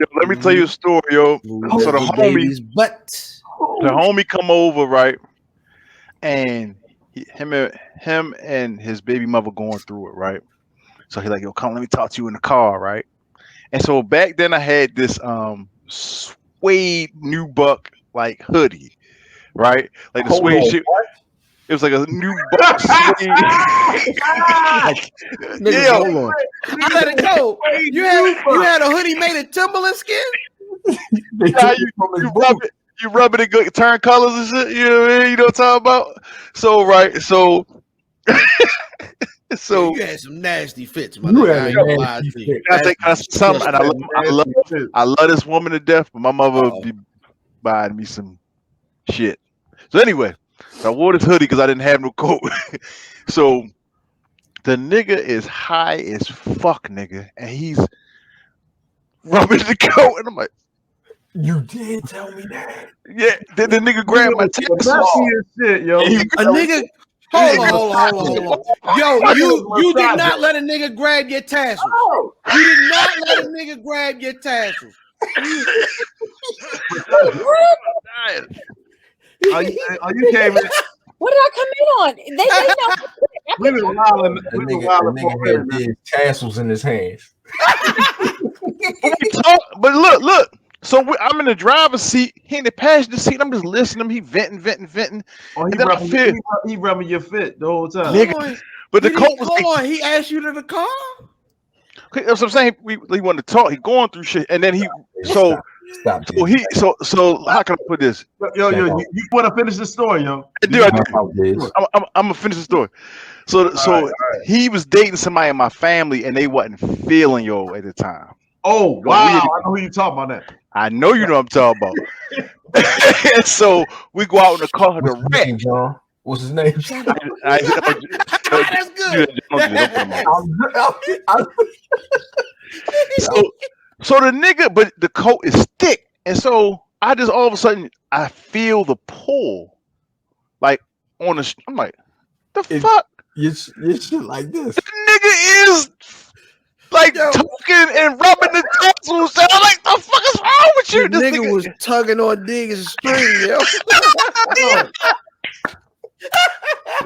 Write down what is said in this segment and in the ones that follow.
Yo, let me tell you a story, yo. So the homie come over, right? And him and his baby mother going through it, right? So he's like, yo, come, let me talk to you in the car, right? And so back then I had this suede nubuck like hoodie, right? Like the suede shit. It was like a new buck suede. Nigga, hold on. I let it go. You had a hoodie made of Timberland skin? You rub it and go, turn colors and shit. You know what I mean? You know what I'm talking about? So right, so So you had some nasty fits, my nigga. I ain't gonna lie to you. I love this woman to death, but my mother be buying me some shit. So anyway, I wore this hoodie because I didn't have no coat. So the nigga is high as fuck, nigga, and he's rubbing the coat, and I'm like, you did tell me that. Yeah, the nigga grabbed my tassels. Shit, yo. A nigga. Hold on. Yo, you did not let a nigga grab your tassels. You did not let a nigga grab your tassels. Are you came in? What did I come in on? They know. We been wilding. The nigga had these tassels in his hands. But look. So I'm in the driver's seat. He in the passenger seat. I'm just listening. He venting. Oh, he rubbing your fit the whole time. Nigga. But the coat was. Hold on. He asked you to the car. That's what I'm saying. He wanted to talk. He going through shit, and then he Stop. So how can I put this? Yo, you want to finish the story, yo? I'm gonna finish the story. So all right. He was dating somebody in my family, and they wasn't feeling yo at the time. Oh wow! I know who you talking about that. I know you know what I'm talking about. And so we go out in the car to wreck. John? What's his name? That's good. So the nigga, but the coat is thick, and so I just all of a sudden I feel the pull, like on the. I'm like, the fuck? You shit like this. The nigga is. Like talking and rubbing the tassels. I'm like, the fuck is wrong with you? This nigga was tugging on Diggs' string, yo.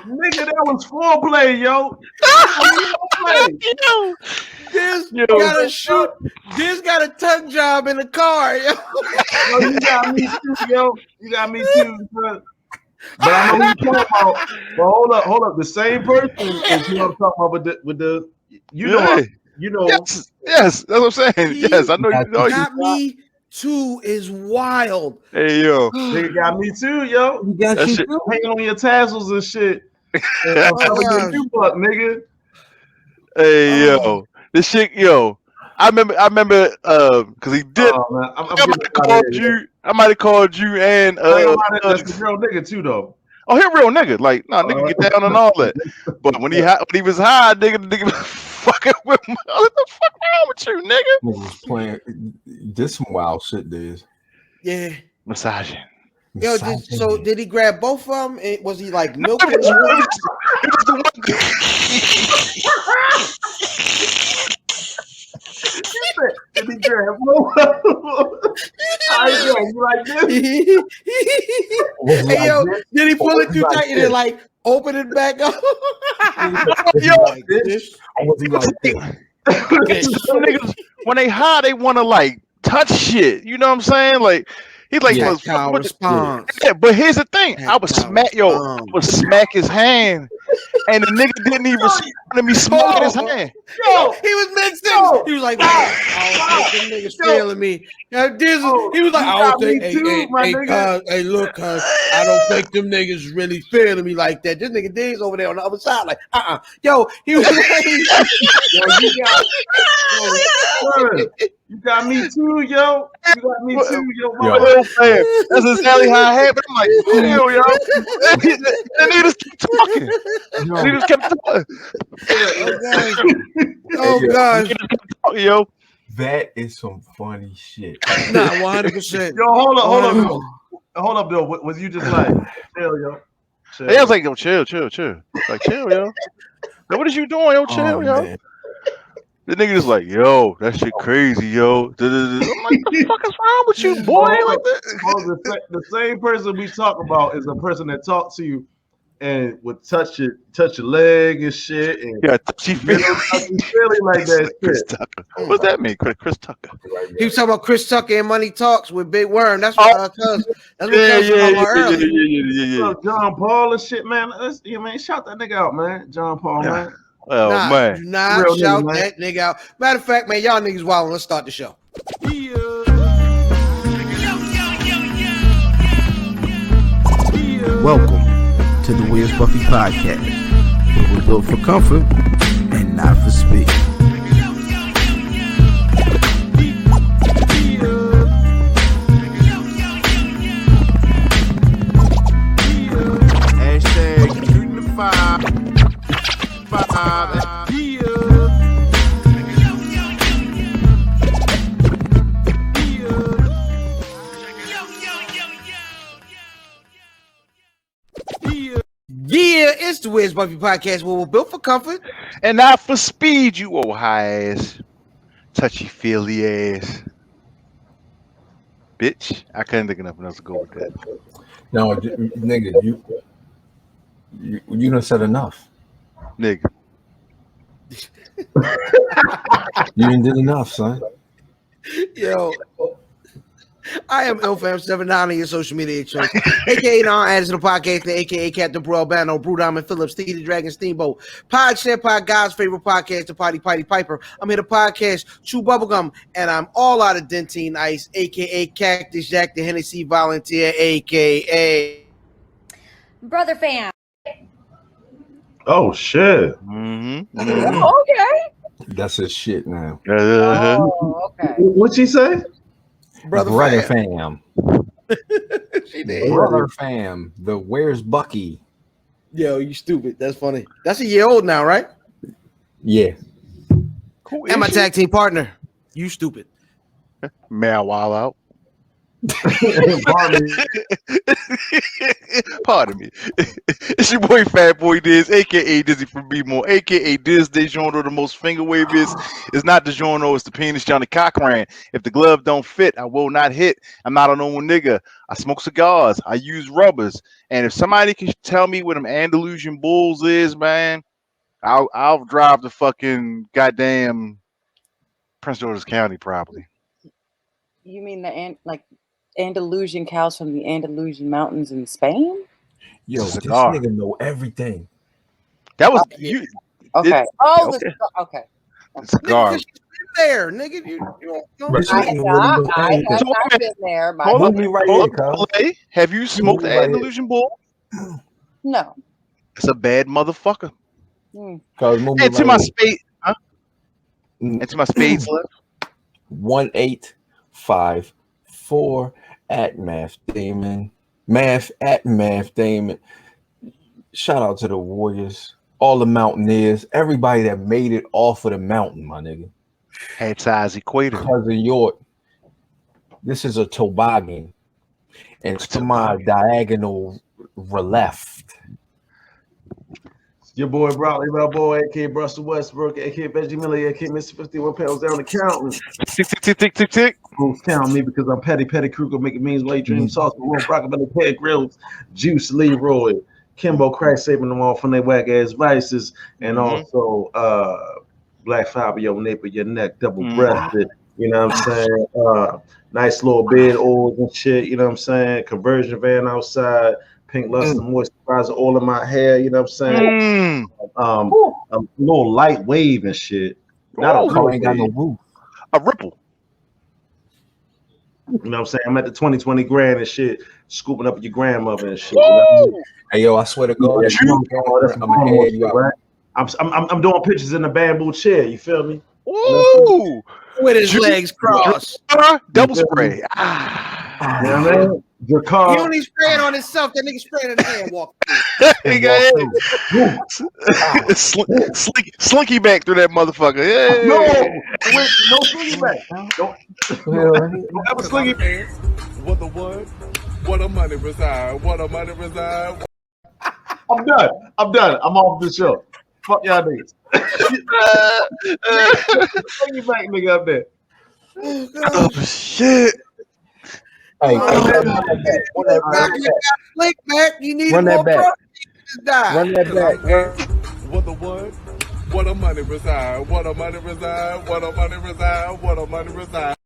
Nigga, that was foreplay, yo. This got a tuck job in the car, yo. Yo, you got me too, yo. You got me too, bro. But I know what you're talking about. But hold up. The same person is you know what I'm talking about with the you know. You know, yes, that's what I'm saying. Yes, I know you know. Got me too is wild. Hey yo, they got me too, yo. You got you too? Hanging on your tassels and shit. Nigga. Hey yo, this shit, yo. I remember, because he did. I might have called you, and that's a real nigga too, though. Oh, he a real nigga. Like, nah, nigga get down and all that. But when he was high, nigga fucking with me. What the fuck wrong with you, nigga? Nigga was playing this some wild shit, dude. Yeah. Massaging. Yo, so did he grab both of them? Was he like milking? It was the one. Did he grab both of them? You like this? Hey, yo, did he pull it too tight and then like open it back up? Yo, like this? I wasn't like this. Some niggas, when they high, they want to like touch shit. You know what I'm saying? Like he's like, response. Yeah, but here's the thing: I would smack his hand, and the nigga didn't even let me smack his hand. Yo, he was mixing. He was like, I don't think them niggas feeling me. He was like, I don't think. Hey, look, cuz I don't think them niggas really feeling me like that. This nigga Diggs over there on the other side, like, Yo, he was like, you got me too, yo. You got me too, yo. That's exactly how I had. But I'm like, chill, yo. And they just keep talking. They just kept talking. Oh gosh. Yo. That is some funny shit. Nah, 100%. Yo, hold up, though. Was you just like, chill, yo? Chill. Yeah, I was like, yo, chill. Like, chill, yo. What is you doing, yo? Chill, yo. Man. The nigga just like, yo, that shit crazy, yo. I'm like, the fuck is wrong with you, boy? Like that. The same person we talk about is a person that talks to you and would touch your leg and shit, and Yeah, she feeling like that Chris shit. Tucker. What's that mean, Chris Tucker? He was talking about Chris Tucker and Money Talks with Big Worm. That's what Cuz was talking about earlier. Yeah. John Paul and shit, man. Man, shout that nigga out, man. John Paul, man. Oh man, do not shout that nigga out. Matter of fact, man, y'all niggas wild. Let's start the show. Welcome to the Where's Buffy podcast, where we're built for comfort and not for speed. Hashtag shooting the five. Yeah, it's the Where's Buffy podcast, where we're built for comfort and not for speed, you old high ass, touchy feely ass, bitch. I couldn't think of nothing else to go with that. No, nigga, you done said enough, nigga. You done did enough, son. Yo, I am IlFam79 on your social media choice, aka Don Addison, the podcast, aka Captain Bro Albano, Brew Diamond Phillips, Steve the Dragon Steamboat, Pod Share Pod, God's favorite podcast, the Potty Piper. I'm here to podcast Chew Bubblegum, and I'm all out of Dentine Ice, aka Cactus Jack, the Hennessy Volunteer, aka Brother Fam. Oh shit. Oh, okay. That's his shit now. Oh, okay. What'd she say? Brother fam. She did. Brother fam. The Where's Bucky? Yo, you stupid. That's funny. That's a year old now, right? Yeah. Cool. And my tag team partner. You stupid. May I wild out? Pardon me. It's your boy Fat Boy Diz, aka Dizzy from B-More, aka Diz DeJourno, the most finger waviest. It's not DeJourno, it's the penis Johnny Cochran. If the glove don't fit, I will not hit. I'm not a normal nigga. I smoke cigars. I use rubbers. And if somebody can tell me what them Andalusian bulls is, man, I'll drive to fucking goddamn Prince George's County probably. You mean the Andalusian cows from the Andalusian mountains in Spain? Yo, this nigga know everything. That was you. Okay. Okay. Cigar. There, nigga. You don't I've been there. Hold on. Have you smoked the Andalusian bull? No. It's a bad motherfucker. And to my spade, huh? And to my spades left. 1854 at Math Damon. Math at Math Damon. Shout out to the Warriors, all the Mountaineers, everybody that made it off of the mountain, my nigga. Had size equator. Cousin York. This is a toboggan. And to my diagonal left. Your boy Broadley, my boy, aka Russell Westbrook, aka Benji Miller, aka Mr. 51 pounds down accountant. Tick. Who's count me because I'm petty Kruger, making means while you dream sauce, warm broccoli, peg grills, Juice Leroy, Kimbo Crack saving them all from their whack ass vices, and also Black Fiber, your nipple, your neck, double breasted. You know what I'm saying? Nice little bed oils and shit. You know what I'm saying? Conversion van outside. Pink luster moisturizer all in my hair, you know what I'm saying? A little light wave and shit. Not a car ain't got no roof. A ripple. You know what I'm saying? I'm at the 20 grand and shit, scooping up your grandmother and shit. You know what I mean? Hey yo, I swear to God, I'm doing pictures in the bamboo chair. You feel me? Ooh, with his legs crossed. Double spray. You know what I mean? He only spraying on himself. That nigga spraying in the hand walk. Slinky back through that motherfucker. Yeah. No slinky back. Don't ever slinky back. What the what? What a money reside. What a money reside. I'm done. I'm off the show. Fuck y'all niggas. Bring you back, nigga, up there. Oh shit! Hey, Oh, run man. that Back, you got Slick back. You need Run that more back. protein to die. Run that back. What the what? What a money reside. What a money reside. What a money reside. What a money reside.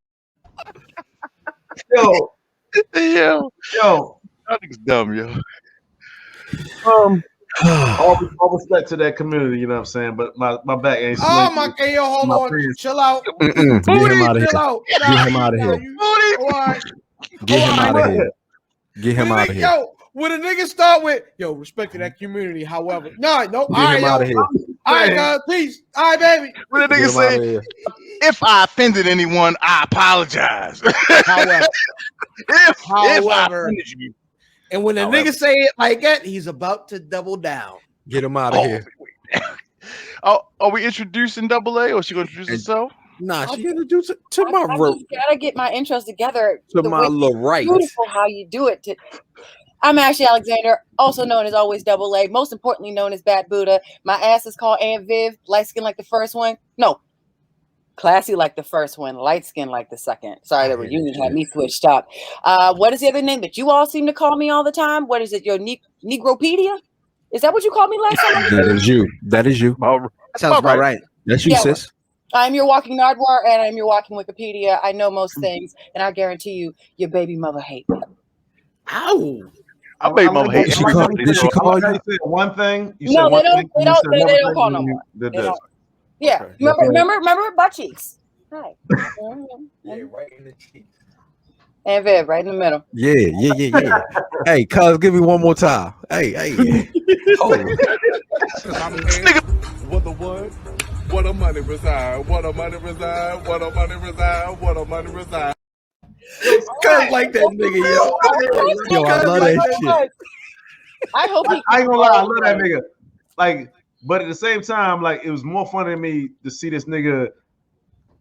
Yo, Yo, yo. that nigga's dumb, yo. All respect to that community, you know what I'm saying? But my back ain't Oh slick. my God, yo, hold My on. friends- Chill out. Get him out of Chill here. out. Get him out of here. All right. Get him out of What? here. Get him out of here. Yo, when a nigga start with, yo, respect to that community, however. No. All Get right, him yo. out of here. All right, guys, peace. All right, baby. What the Get nigga him out of say? here. If I offended anyone, I apologize. However, if I However. offended you, and when a However. nigga say it like that, he's about to double down. Get him out of here. Oh, are we introducing Double A, or she gonna introduce herself? Nah, she introduced it to my I rope. just gotta get my intros together. To The my way little right. beautiful how you do it. I'm Ashley Alexander, also known as Always Double A, most importantly known as Bad Buddha. My ass is called Aunt Viv, light skin like the first one. No, classy like the first one, light skin like the second. Sorry, the reunion had me switched up. What is the other name that you all seem to call me all the time? What is it? Your Negropedia? Is that what you called me last time? That is you. That is you. Sounds about right. That's you, Yeah, sis. I'm your walking Nardwar and I'm your walking Wikipedia. I know most things, and I guarantee you, your baby mother hates me. Ow. I made mama hate Did she everybody. did she call You you? said one thing. You No, said one they don't. thing. They you don't. said They another don't thing, call and no then more. you did They this. don't. Yeah. Okay. Remember butt cheeks. Hi. Right in the cheeks. And Viv, right in the middle. Yeah. Hey, cuz, give me one more time. Hey. Oh, What the what? What a money reside. What a money reside. What a money reside. What a money reside. Cuz like that nigga, yo. yo, I love that shit. I hope he. I ain't gonna lie, I love that nigga. Like, but at the same time, like, it was more funny to me to see this nigga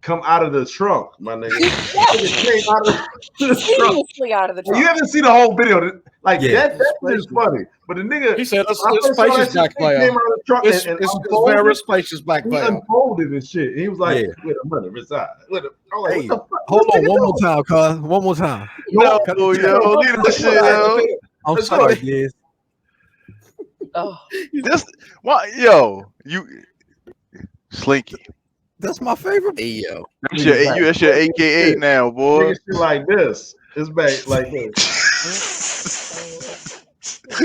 come out of the trunk, my nigga. Nigga came out of the trunk. Seriously out of the You trunk. haven't seen the whole video. Like, Yeah. that is funny. But the nigga, He said, "It's when I first saw that spacious shit, back he came player. out of the trunk It's and very unfolded. spacious back He player." unfolded and shit. And he was like, Yeah. wait a minute, reside. I'm like, Hey, what the fuck? hold this on nigga one more doing? time, cuz. One more time. No, yo, leave that shit out. I'm Let's sorry, go. Liz. Oh, This, what, yo, you, Slinky. That's my favorite. Hey, yo. That's your AKA now, boy. Nigga shit like this. It's back like this.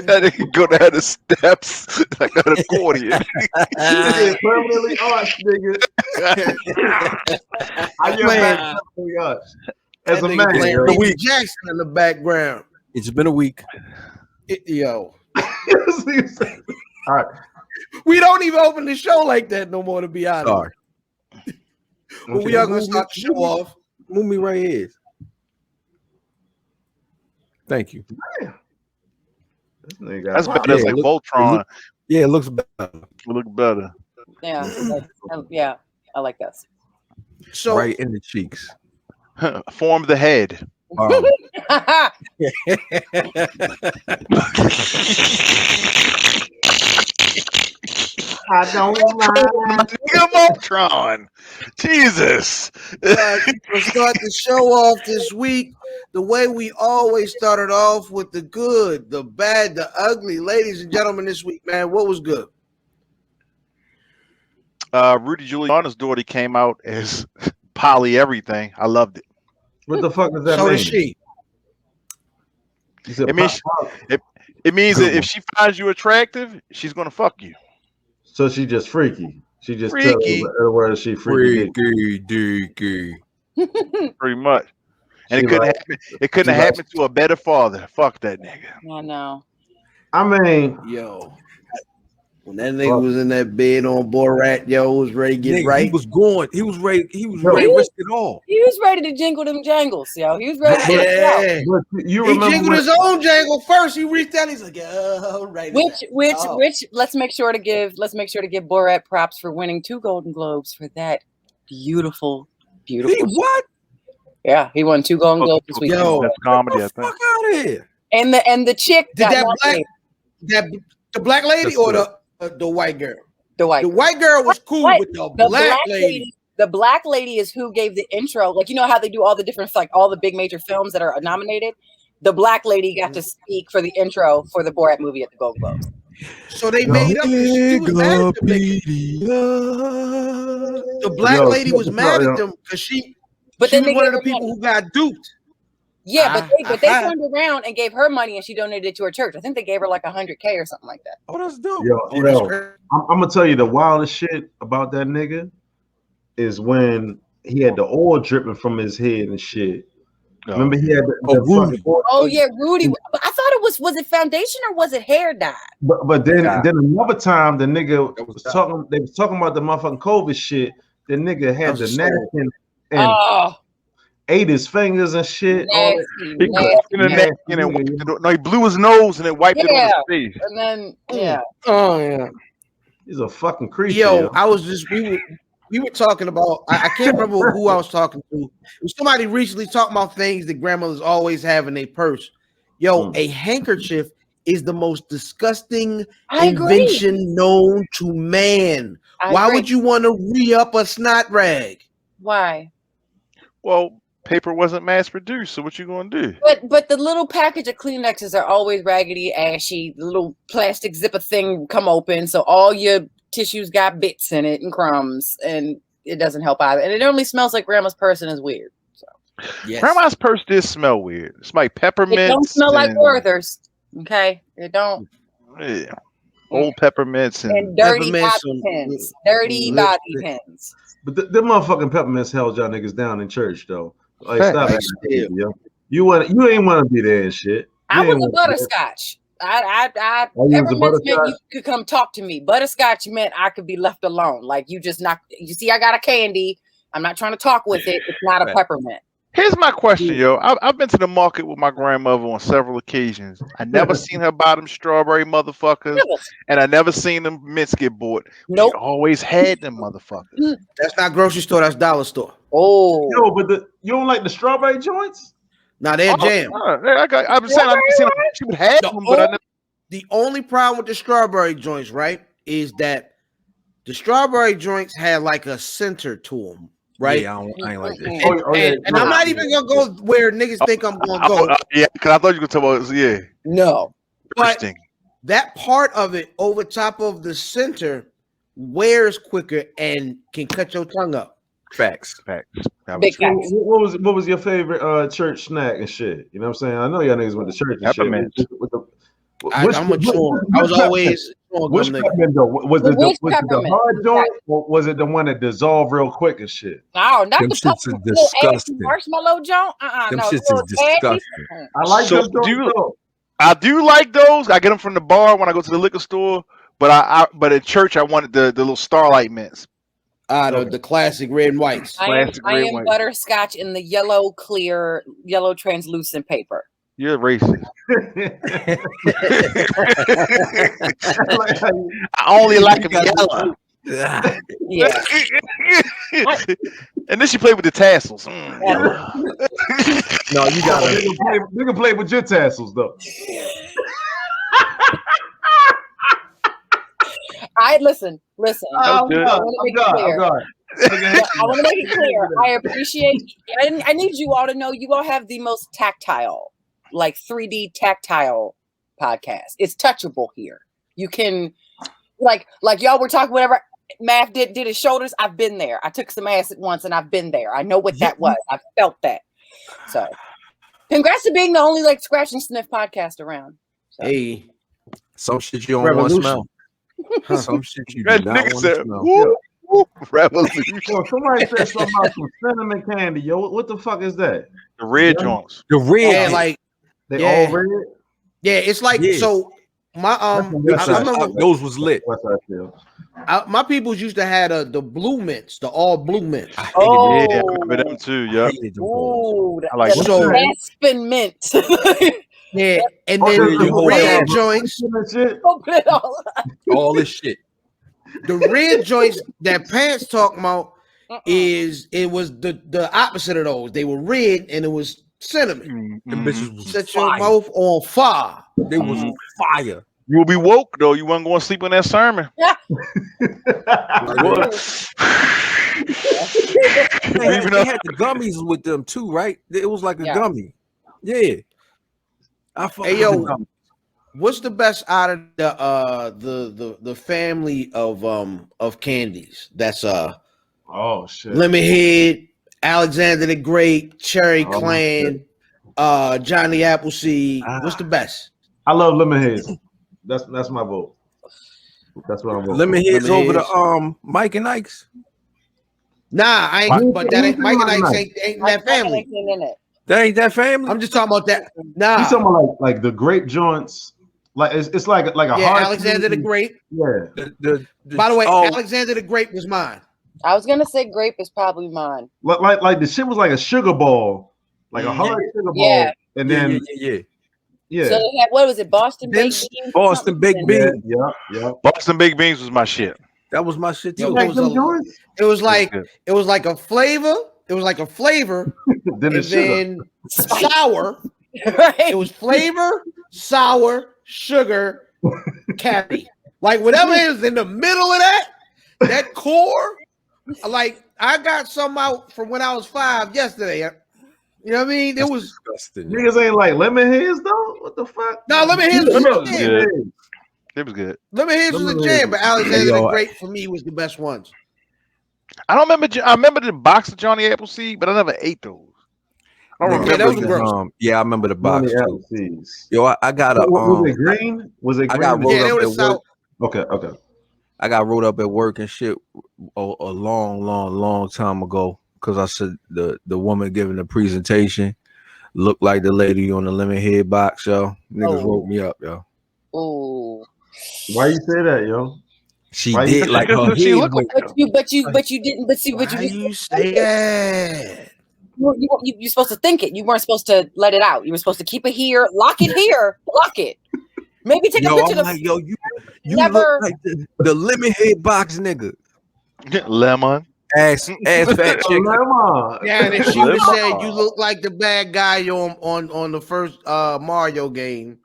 That nigga go down the steps like an accordion. Nigga permanently arched, nigga. I get back permanently arched. As That a nigga man. playing yo. Michael Jackson in the background. It's been a week. Yo. All right. We don't even open the show like that no more, to be honest. Sorry. But we are going to start the show off. Move me right here. Thank you. This nigga That's got better. That's Yeah, like look- Voltron. Yeah, it looks better. Look better. yeah. Yeah, I like this. So, Right in the cheeks. Form the head. I don't mind. Nigga Voltron. Jesus. we'll start the show off this week the way we always started off, with the good, the bad, the ugly. Ladies and gentlemen, this week, man, what was good? Rudy Giuliani's daughter came out as poly everything. I loved it. What the fuck does that So mean? did she. You said It means it means that if she finds you attractive, she's gonna fuck you. so she just freaky. She just Freaky. tells her where she freaky. Deaky. Pretty much. And She it couldn't like- happen. It couldn't she have happened to a better father. Fuck that nigga. I know. I mean, Yo. When that nigga was in that bed on Borat, yo, was ready to get Nigga, right. He was going. He was ready. He was ready to risk it all. He was ready to jingle them jangles, yo. He was ready to Yeah. but you He remember jingled when, his own jangle first. He reached out. He's like, "Oh, right." Which let's make sure to give Borat props for winning 2 Golden Globes for that beautiful He what? what? Yeah, he won 2 Golden Globes this week. Yo. That's comedy, I Get the think. fuck out of here. And the chick Did got that nominated. the black lady That's or good. the white girl? The white girl was cool, What? but the black lady. The black lady is who gave the intro. Like, you know how they do all the different, like all the big major films that are nominated? The black lady got to speak for the intro for the Borat movie at the Golden Globes. So they made up because she was mad at them niggas. The black lady was mad at them because she was one of the people who got duped. Yeah, but they turned around and gave her money, and she donated it to her church. I think they gave her like $100K or something like that. Oh, that's dope. I'm gonna tell you the wildest shit about that nigga is when he had the oil dripping from his head and shit. Remember he had Rudy. Oh yeah, Rudy. I thought it was it foundation or was it hair dye? But then another time the nigga was talking. They was talking about the motherfucking COVID shit. The nigga had the napkin and ate his fingers and shit. He blew his nose and then wiped it on his face. And then he's a fucking creature. Yo, I was just we were talking about. I can't remember who I was talking to. It was somebody recently talking about things that grandmothers always have in their purse. Yo, a handkerchief is the most disgusting invention known to man. Why would you want to re-up a snot rag? Why? Well, paper wasn't mass produced, so what you gonna do? But the little package of Kleenexes are always raggedy, ashy. The little plastic zipper thing come open, so all your tissues got bits in it and crumbs, and it doesn't help either. And it only smells like grandma's purse and is weird. So grandma's purse did smell weird. It's like peppermint. It don't smell like Werther's. Okay, it don't. Yeah, old peppermints and dirty bobby pins. Dirty bobby pins. But the motherfucking peppermints held y'all niggas down in church though. Like stop it, yo. You ain't want to be there and shit. I was a butterscotch. Peppermints meant you could come talk to me. Butterscotch meant I could be left alone. Like you see, I got a candy. I'm not trying to talk with it. It's not a peppermint. Here's my question, yo. I've been to the market with my grandmother on several occasions. I never seen her buy them strawberry motherfuckers, and I never seen them mints get bought. Nope. She always had them motherfuckers. That's not grocery store. That's dollar store. Oh, yo, but you don't like the strawberry joints? Now they're jam. I've seen she would have them, but I never. The only problem with the strawberry joints, right, is that the strawberry joints had like a center to them, right? Yeah, I ain't like that. And I'm not even gonna go where niggas think I'm gonna go. Yeah, because I thought you were talking about No, but that part of it over top of the center wears quicker and can cut your tongue up. Facts. Big facts. What was your favorite church snack and shit? You know what I'm saying? I know y'all niggas went to church and shit. I'm mature. I was always which peppermint though? Was it the hard joint or was it the one that dissolved real quick and shit? Oh, not them the shits is disgusting. Marshmallow joint. Them shits is disgusting. I like them joints. I do like those. I get them from the bar when I go to the liquor store. But but at church I wanted the little Starlight mints. The classic red and whites. I am butterscotch in the yellow translucent paper. You're racist. I only like them yellow. Yeah. And then she played with the tassels. No, you gotta. You can play with your tassels though. Listen. I want to make it clear. I appreciate. I need you all to know you all have the most tactile, like 3D tactile podcast. It's touchable here. You can, like y'all were talking. Whatever Math did his shoulders. I've been there. I took some acid once, and I've been there. I know what that was. I felt that. So, congrats to being the only like scratch and sniff podcast around. So. Hey, some shit you don't want to smell. Some shit you do not want to smell. Revolution. Yo, somebody said something about some cinnamon candy. Yo, what the fuck is that? The red joints. The red, like they all red. Yeah, it's like so. My those was lit. My peoples used to have the blue mints, the all blue mints. Yeah, I remember them too. Yeah. I like Aspen mint. Yeah, and then the red joints. All this shit. The red joints that Pants talking about it was the opposite of those. They were red and it was cinnamon. The bitches was set your mouth on fire. They was fire. You will be woke though. You weren't going to sleep on that sermon. Yeah. They had the gummies with them too, right? It was like a gummy. Yeah. I fuck with the gummy. What's the best out of the family of candies? That's oh shit. Lemon Head, Alexander the Great, Cherry Clan, Johnny Appleseed. What's the best? I love Lemonheads. That's my vote. That's what I'm voting. Lemonheads over the Mike and Ike's. Nah, I ain't. But that ain't Mike and Ike's ain't that family. That ain't that family. I'm just talking about that. Nah, he's talking about like the grape joints. Like it's like a hard Alexander the Great. Yeah. By the way, Alexander the Great was mine. I was gonna say grape is probably mine. Like the shit was like a sugar ball, like a hard sugar ball. Yeah. And then So they had, what was it? Boston baked beans. Boston baked beans. Yeah. Boston baked beans was my shit. That was my shit too. It was like a flavor. It was like a flavor. then sour. Right. It was flavor, sour, sugar, candy. Like whatever is in the middle of that core. Like I got some out from when I was 5 yesterday. You know what I mean? It was disgusting. Niggas ain't like Lemonheads though. What the fuck? No, Lemonheads was good. It was good. Lemonheads was a jam, but Alexander the Great for me was the best ones. I don't remember. I remember the box of Johnny Appleseed, but I never ate those. I don't remember. Those were gross. Yeah, I remember the box too. Yo, I got a. Was it green? Was it green? I got rolled up at work. Okay. I got rolled up at work and shit a long time ago because I said the woman giving the presentation looked like the lady on the Lemonhead box, yo. Niggas woke me up, yo. Oh. Why you say that, yo? She did like her she head. looked like But you didn't. But see, but you say that. You're supposed to think it. You weren't supposed to let it out. You were supposed to keep it here, lock it here, lock it. Maybe take a picture of you never look like the Lemonhead box nigga. Lemon. Ass fat chick. Yeah, and if she would have said you look like the bad guy on the first Mario game,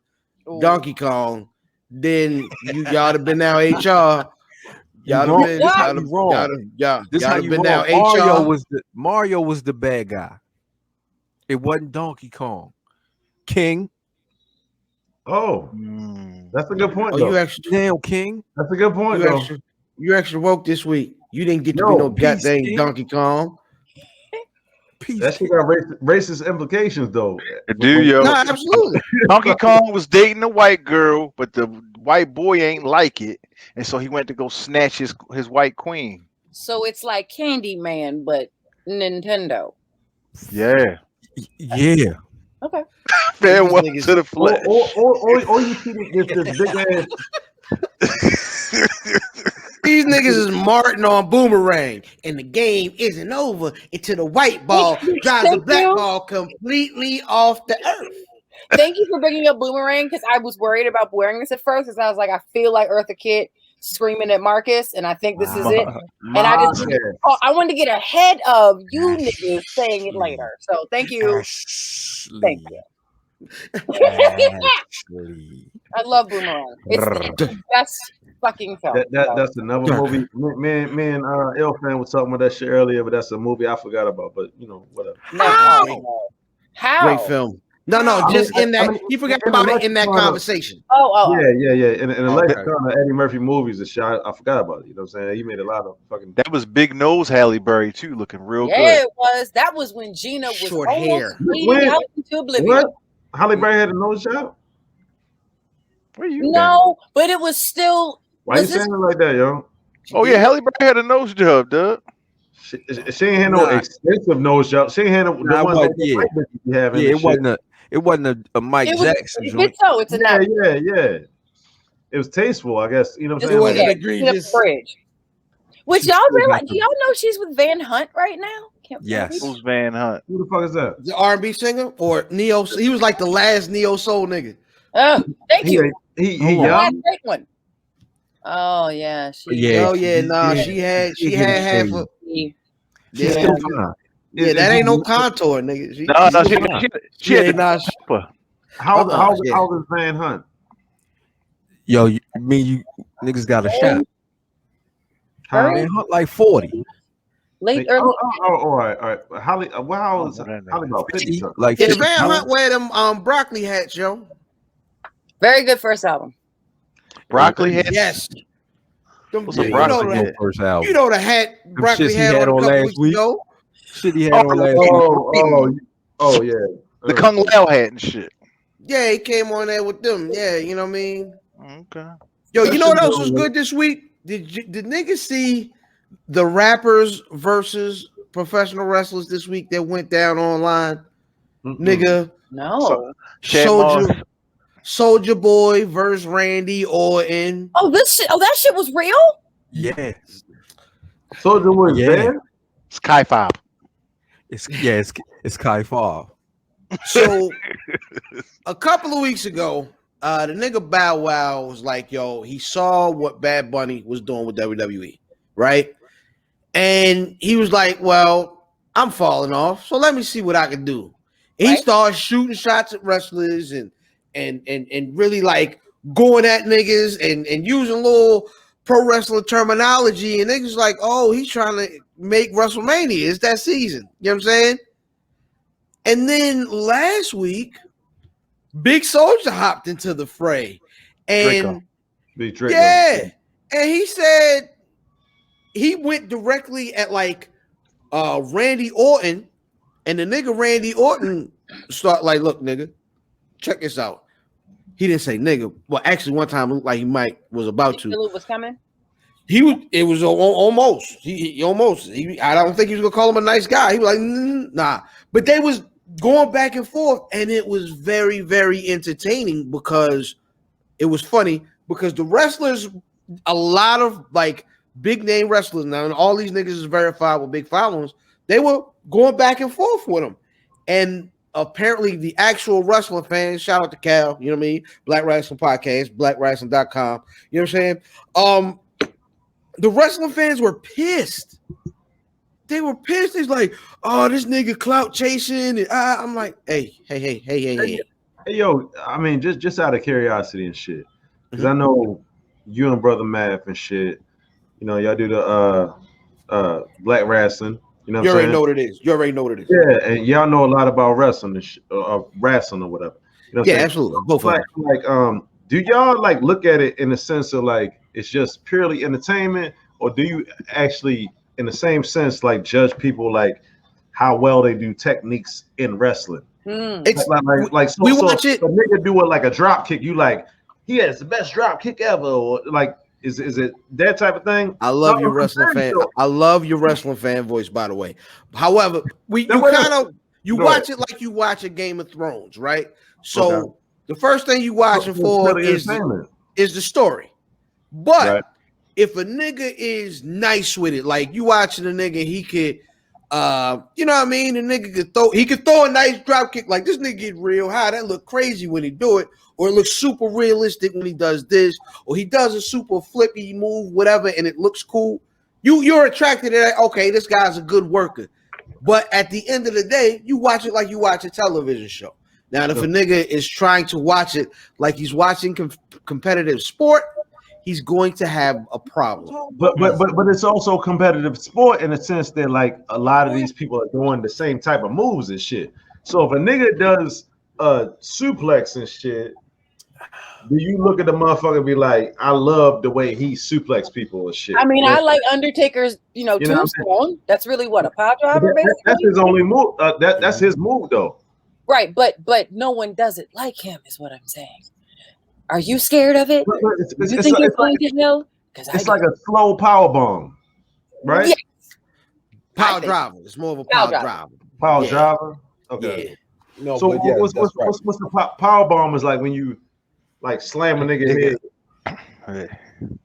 Donkey Kong, then y'all have been now HR. Y'all have been wrong. This how you been now HR. Mario was the bad guy. It wasn't Donkey Kong. King. Oh, that's a good point. Oh, though. you actually damn King. That's a good point. You actually woke this week. You didn't get to be no goddamn Donkey Kong. That shit got racist implications, though. Do yo? No, absolutely. Donkey Kong was dating a white girl, but the white boy ain't like it, and so he went to go snatch his white queen. So it's like Candyman, but Nintendo. Yeah. Yeah. Okay. Farewell to the flesh. Or you see this big ass. These niggas is Martin on Boomerang, and the game isn't over until the white ball drives the black ball completely off the earth. Thank you for bringing up Boomerang, because I was worried about wearing this at first, because I was like, I feel like Eartha Kitt screaming at Marcus, and I think this is it. And I wanted to get ahead of you niggas saying it later. So thank you. Thank you. I love Boomerang. It's the best fucking film. That's another movie. Me and Elfan was talking about that shit earlier, but that's a movie I forgot about. But you know, whatever. How? Great film. No, just in that he forgot about it in that conversation. Yeah. In the lexicon of Eddie Murphy movies, I forgot about it. You know what I'm saying? He made a lot of fucking. That was Big Nose Halle Berry too, looking real good. Yeah, it was. That was when Gina was short hair. Out into oblivion. What? Halle Berry had a nose job? Where you? No, but it was still. Why you saying it like that, yo? Oh yeah, Halle Berry had a nose job, dude. She ain't had no extensive nose job. She ain't had the ones it wasn't a Mike Jackson. So it's yeah. It was tasteful, I guess. You know what I'm saying? It wasn't egregious. Which y'all realize? Do y'all know she's with Van Hunt right now? Yes. Who's Van Hunt? Who the fuck is that? The R&B singer or neo? He was like the last neo soul nigga. Oh, thank you. He young. Great one. Oh yeah. She had half of. She's still fine. Yeah, that ain't no contour, nigga. She had the How old is Van Hunt? Yo, you niggas got a shot. Man, hunt like 40. Late Like, early. all right. Holly, how is Holly about 50? Like Yeah, 50. Van Hunt wear them broccoli hats, yo. Very good first album. Broccoli head. Yes. What's Yeah, a You broccoli know, head? first album. you know the hat Them broccoli shits he had had on a on couple last weeks week. ago. Shit he had on last week. Oh yeah. The Kung Lao hat and shit. Yeah, he came on there with them. Yeah, you know what I mean? Okay. Yo, That you know shit what else go was with- good this week? Did niggas see the rappers versus professional wrestlers this week that went down online? Nigga, No. Shad Moss. Soldier Boy versus Randy Orton. Oh, this shit. Oh, that shit was real. Yeah. Soldier was Yeah. there. Sky Five. It's Kai Fav. So a couple of weeks ago, the nigga Bow Wow was like, yo, he saw what Bad Bunny was doing with WWE, right? And he was like, well, I'm falling off, so let me see what I can do. And he Right. started shooting shots at wrestlers and really like going at niggas and using little pro wrestling terminology. And niggas like, oh, he's trying to make WrestleMania. It's that season. You know what I'm saying? And then last week, Big Soldier hopped into the fray. And Big Draco. yeah. And he said he went directly at like Randy Orton, and the nigga Randy Orton start like, look, nigga, check this out. He didn't say nigga. Well, actually, one time it looked like he was about to. It was coming. It was almost. He almost. I don't think he was gonna call him a nice guy. He was like, nah. But they was going back and forth, and it was very, very entertaining because it was funny because the wrestlers, a lot of like big name wrestlers now, and all these niggas is verified with big followings. They were going back and forth with them, and apparently the actual wrestling fans, shout out to Cal, you know what I mean? Black Wrestling Podcast, blackwrestling.com. You know what I'm saying? The wrestling fans were pissed. They were pissed. It's like, oh, this nigga clout chasing. And I'm like, hey. Hey, yo, I mean, just out of curiosity and shit, because I know you and Brother Math and shit, you know, y'all do the black wrestling. You know what I'm saying? Know what it is. You already know what it is. Yeah, and y'all know a lot about wrestling and wrestling or whatever. You know what I'm saying? Absolutely. Both of them. Do y'all like look at it in the sense of like it's just purely entertainment, or do you actually, in the same sense, like judge people like how well they do techniques in wrestling? It's like so, we watch it. A nigga do it like a drop kick. You like he has the best drop kick ever, or like is it that type of thing? I love your wrestling fan. I love your wrestling fan voice, by the way. However, you watch it like you watch a Game of Thrones, right? So the first thing you watching for is the story. But if a nigga is nice with it, like you watching a nigga, he could you know what I mean? The nigga could throw a nice drop kick, like this nigga get real high. That look crazy when he do it, or it looks super realistic when he does this, or he does a super flippy move, whatever, and it looks cool. You're attracted to that. Okay, this guy's a good worker. But at the end of the day, you watch it like you watch a television show. Now, if a nigga is trying to watch it like he's watching competitive sport, he's going to have a problem. But it's also competitive sport in the sense that like a lot of these people are doing the same type of moves and shit. So if a nigga does suplex and shit, do you look at the motherfucker and be like, I love the way he suplex people and shit? I mean, I like Undertaker's, tombstone. That's really what, a pile driver, basically? That's his only move. That's his move, though. Right, but no one does it like him, is what I'm saying. Are you scared of it? You think it's going to hell? It's like a slow power bomb, right? Yes. Power driver. It's more of a power driver. Power driver? Okay. Yeah. No, so what's the power bomb is like when you like slam a nigga head.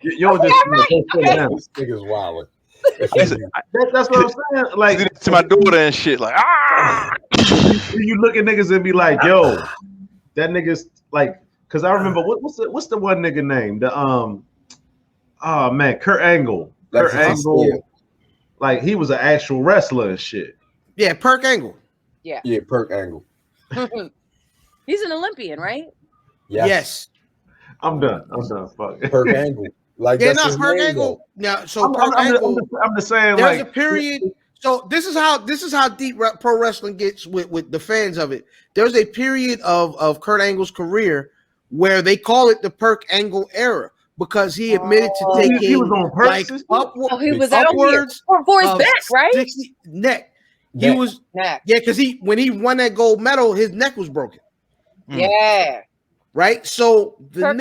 You're just This nigga's wild. That's what I'm saying. Like to my daughter and shit, like you look at niggas and be like, yo, that nigga's like, because I remember what's the one nigga name? The oh man, Kurt Angle. Kurt Angle, like he was an actual wrestler and shit. Yeah, Paak Angle. Yeah, Paak Angle. He's an Olympian, right? Yes. I'm done. Fuck. Perk Angle. Like Yeah, that's not his Perk name, Angle. though. Now, so Perk Angle. I'm just saying, There's like a period. So this is how deep pro wrestling gets with the fans of it. There's a period of Kurt Angle's career where they call it the Perk Angle era because he admitted to taking he was on like perks. he was out here upwards for his of back, right? 60 neck. He Neck. was Neck. yeah, because when he won that gold medal, his neck was broken. Yeah. Right. So Perk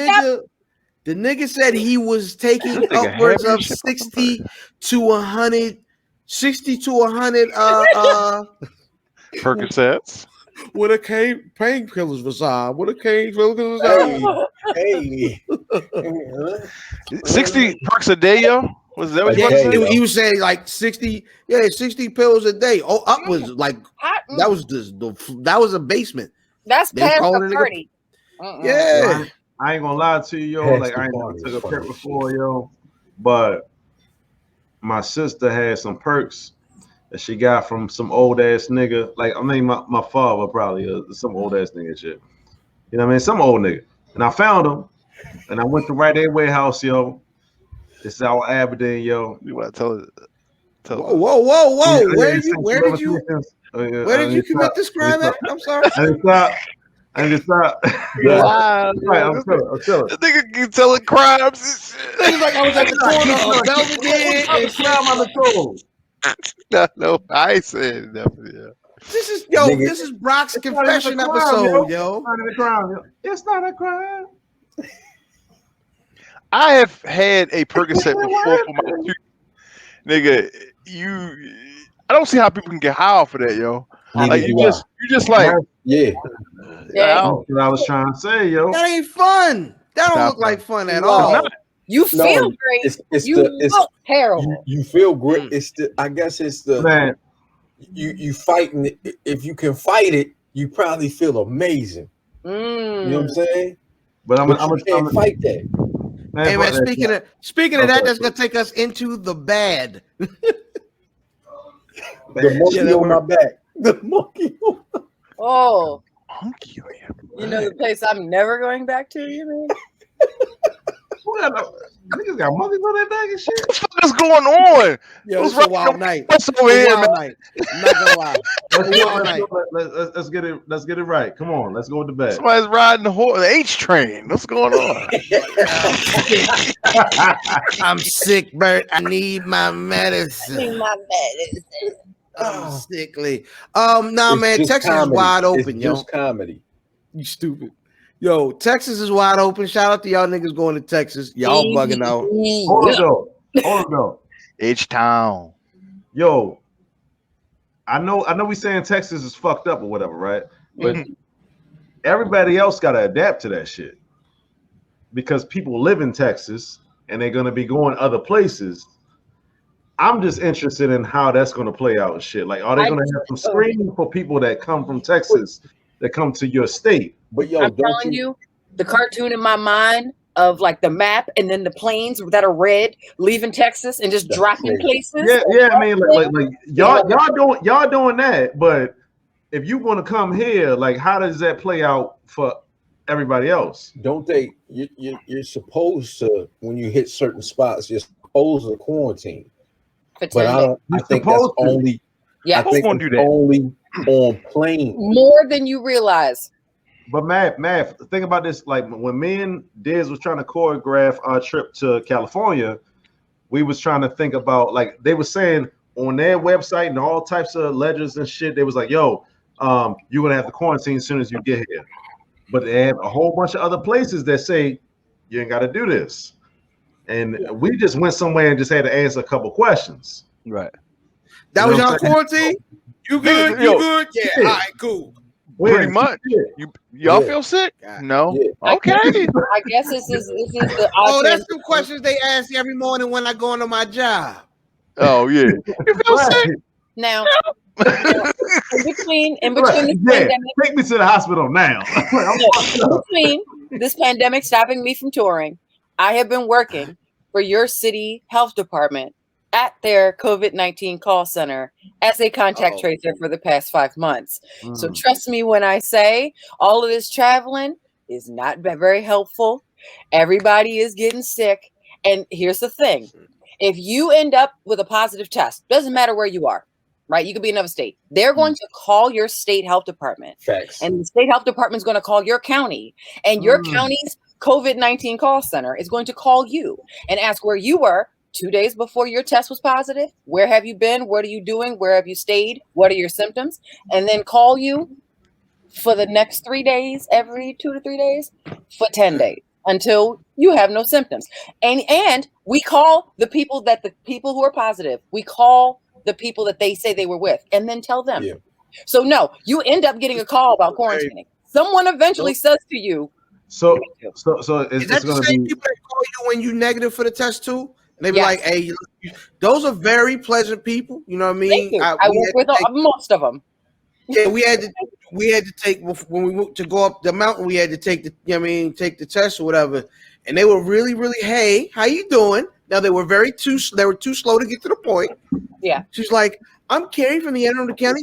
the nigga said he was taking This nigga upwards heavy of as shit for some 60 to 100 Percocets. What a painkillers Versailles. What a painkillers Versailles. Hey. 60 perks a day, yo. Was that what you A about to day, say? He was saying like 60 pills a day. Oh, up was like that was that was a basement. That's They was past calling the it a- party. Yeah. I ain't gonna lie to you, yo. Past Like the I ain't never party took is a funny perk as before, yo. But my sister had some perks that she got from some old ass nigga. Like I mean, my father probably some old ass nigga shit. You know what I mean? Some old nigga. And I found him, and I went to Right Aid Warehouse, yo. This is our Aberdeen, yo. You want to tell it? Whoa. Where did you commit this crime at? I'm sorry. I just thought. Wow, Right, I'm telling. The nigga keep telling crimes and shit. It's like I was at the corner of Belvedere and No, I ain't saying nothing. Yeah. This is Brock's confession episode, yo. It's not a crime. I have had a Percocet before for my tooth. Nigga, I don't see how people can get high off of that, yo. Neither Like do you just like Yeah. I That's what I was trying to say, yo. That ain't fun. That don't Stop look like fun at No. all. not. You feel great. It's you look terrible. you feel great. It's I guess it's the Man, you fighting it. If you can fight it, you probably feel amazing. You know what I'm saying? but I'm You can't fight that. man, Hey man, fuck that speaking of that, that's gonna take us into the bad. The monkey that on my worked. back. The monkey. Oh, hunky on your you know the place I'm never going back to. You mean? Niggas got monkeys on their back and shit. What the fuck is going on? Yo, What's it's a wild night. What's over It's a here, wild man? night. I'm not gonna lie. It's a wild night. Let's get it right. Come on, let's go with the bed. Somebody's riding the H train. What's going on? I'm sick, Bert. I need my medicine. My medicine. I'm sickly. Nah, It's man, just Texas comedy. is wide open, It's yo. just comedy. You stupid. Yo, Texas is wide open. Shout out to y'all niggas going to Texas. Y'all bugging out. Hold on, though. H town. Yo, I know we saying Texas is fucked up or whatever, right? But everybody else gotta adapt to that shit. Because people live in Texas and they're gonna be going other places. I'm just interested in how that's gonna play out and shit. Like, are they gonna have some screening for people that come from Texas that come to your state? But yo, I'm telling you, the cartoon in my mind of like the map and then the planes that are red leaving Texas and just That's dropping crazy. places. Yeah. I mean, like y'all doing that, but if you want to come here, like, how does that play out for everybody else? don't they? You're supposed to, when you hit certain spots, you're supposed to quarantine. For 10 But I days. don't. I You're think that's supposed to. only. Yeah, I think gonna do it's that? only on plane. more than you realize. But Matt, think about this. Like when me and Diz was trying to choreograph our trip to California, we was trying to think about, like, they were saying on their website and all types of ledgers and shit. They was like, "Yo, you're gonna have to quarantine as soon as you get here." But they have a whole bunch of other places that say you ain't got to do this. And we just went somewhere and just had to answer a couple questions. Right. That You was know y'all what I'm saying? quarantine? You good? Yo, You good? Yeah. yeah. All right, cool. Pretty much. Y'all Yeah. feel sick? Yeah. No. Yeah. Okay. I guess this is the Oh, that's awesome. some questions they ask every morning when I go into my job. Oh yeah. You feel sick? Now, in between this Yeah, pandemic, take me to the hospital now. in between this pandemic stopping me from touring, I have been working for your city health department at their COVID-19 call center as a contact tracer for the past 5 months. So trust me when I say all of this traveling is not very helpful. Everybody is getting sick. And here's the thing. If you end up with a positive test, doesn't matter where you are, right? You could be in another state. They're going to call your state health department. Facts. And the state health department is going to call your county. And your county's COVID-19 call center is going to call you and ask where you were 2 days before your test was positive. Where have you been? What are you doing? Where have you stayed? What are your symptoms? And then call you for the next 3 days, every 2 to 3 days, for 10 days until you have no symptoms. And we call the people who are positive, we call the people that they say they were with and then tell them. Yeah. So no, you end up getting a call about quarantining. Someone eventually says to you. So Is it's that the going to same be. people that call you when you negative for the test too? And they be Yes. like, "Hey, those are very pleasant people." You know what I mean? Thank you. I work with most of them. Yeah, we had to take when we went to go up the mountain. We had to take take the test or whatever. And they were really, really, hey, how you doing? Now they were too slow to get to the point. Yeah. She's like, I'm Carrie from the Anne Arundel County.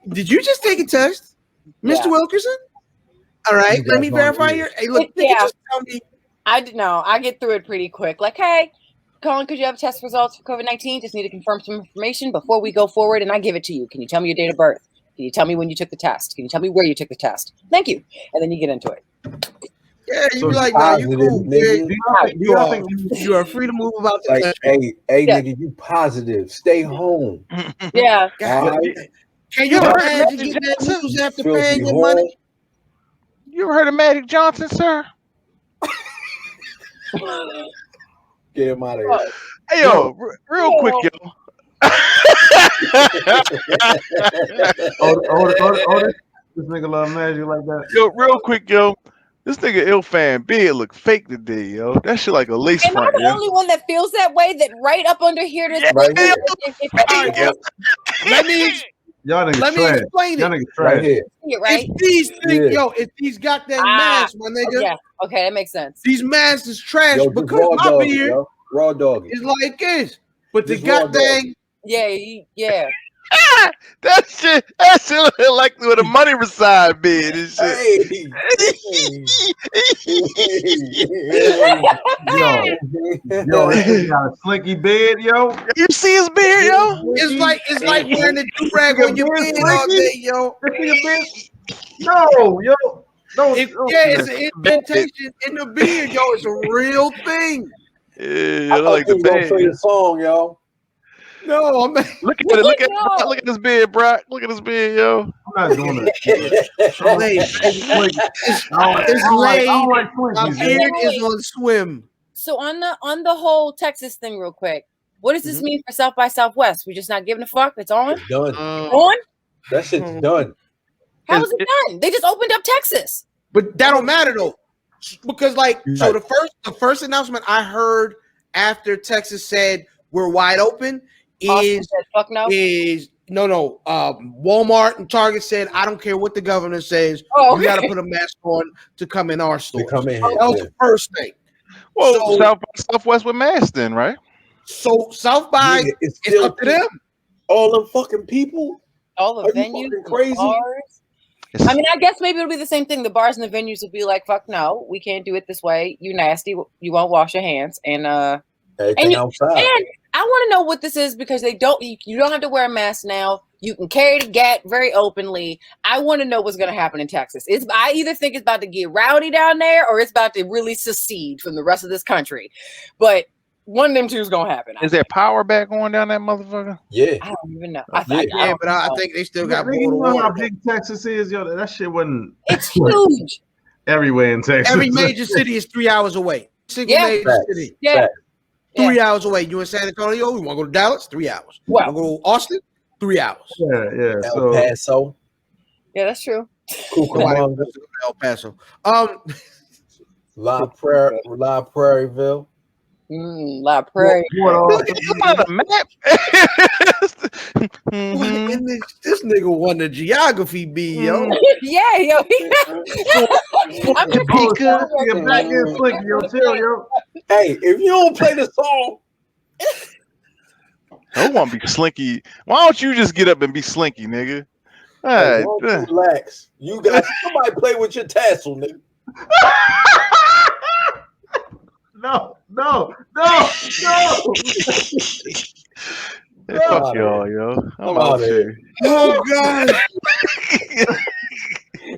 Did you just take a test, Mr. Yeah. Wilkerson? All right, let me verify your. Hey, look, Yeah. just tell me. I get through it pretty quick. Like, hey, Colin, could you have test results for COVID-19? Just need to confirm some information before we go forward, and I give it to you. Can you tell me your date of birth? Can you tell me when you took the test? Can you tell me where you took the test? Thank you. And then you get into it. Yeah, you So be like, no, you cool. nigga. You are free to move about the Like, country. hey, Yeah. nigga, you positive. Stay home. Yeah. All right? Can you You heard imagine Magic getting that Johnson? news after Filthy paying your whore. money? You ever heard of Magic Johnson, sir? Get him out of here. Hey, yo, real quick, yo. Otis, this nigga love magic like that. Yo, real quick, yo. This nigga ill fan beard look fake today, yo. That shit like a lace Am I front, the yo. only one that feels that way? That right up under here, there's Right here. Let me Y'all niggas let me trash. explain Y'all it. niggas trash. Right here. it, right? It's these things, Yeah. it's these goddamn masks, my nigga. Yeah. Okay, that makes sense. These masks is trash Yo, just because raw my dog it, beard yo. Raw dog it. is like this. But the Just raw goddamn Yeah. That shit look like where the money reside bed and shit. Hey. Yo, this nigga got a slinky beard, yo. You see his beard, yo? it's like wearing a do-rag on your beard all day, yo. This nigga beard. No, yo. No, It's an indentation in the beard, yo. It's a real thing. Yeah, I look thought like you the was gonna bed. play the song, yo. No, I'm not. Look at it. Look at No. look at this beard, Brock. Look at this beard, yo. I'm not doing that. It's laid. I don't like My Twinkies, beard man. is on swim. So on the whole Texas thing, real quick, what does this mean for South by Southwest? We're just not giving a fuck. It's on. It's done. On. That shit's done. How is it done? They just opened up Texas. But that don't matter though, because so Right. the first announcement I heard after Texas said we're wide open Austin said, fuck no. Walmart and Target said I don't care what the governor says. Oh, You got to put a mask on to come in our store. To come in That here. was the first thing. Well, So- South by Southwest with masks then, right? So South by Yeah, it's it's still up to them. all them fucking people. All the Are you venues, fucking the crazy? bars. I mean, I guess maybe it'll be the same thing. The bars and the venues will be like, "Fuck no, we can't do it this way. You nasty. You won't wash your hands." And Everything outside. and I want to know what this is because they don't. You don't have to wear a mask now. You can carry the gat very openly. I want to know what's going to happen in Texas. I either think it's about to get rowdy down there or it's about to really secede from the rest of this country. But one of them two is going to happen. Is there power back on down that motherfucker? Yeah. I don't even know. Yeah, but I think they still got Nigga, you boiled know how water. big Texas is, yo. That shit wasn't It's huge. everywhere in Texas. Every major city is 3 hours away. Single Yeah. major Facts. city. Yeah. Facts. 3 hours away. You in San Antonio? You want to go to Dallas? 3 hours. Well. You want to go to Austin? 3 hours. Yeah. El So Paso. Yeah, that's true. Nobody Cucamonga. wants to go to El Paso. La Prairieville. La Prairie. I'm on a map. Mhm. And this nigga won the geography bee, yo. Yeah, yo. I'm just Topeka. Nigga, back in Slinky, yo, chill, yo. Hey, if you don't play the song, I want to be Slinky. Why don't you just get up and be Slinky, nigga? All hey, right. why don't you relax. You got somebody play with your tassel, nigga. Hey, fuck y'all, yo. I'm out here. Oh God.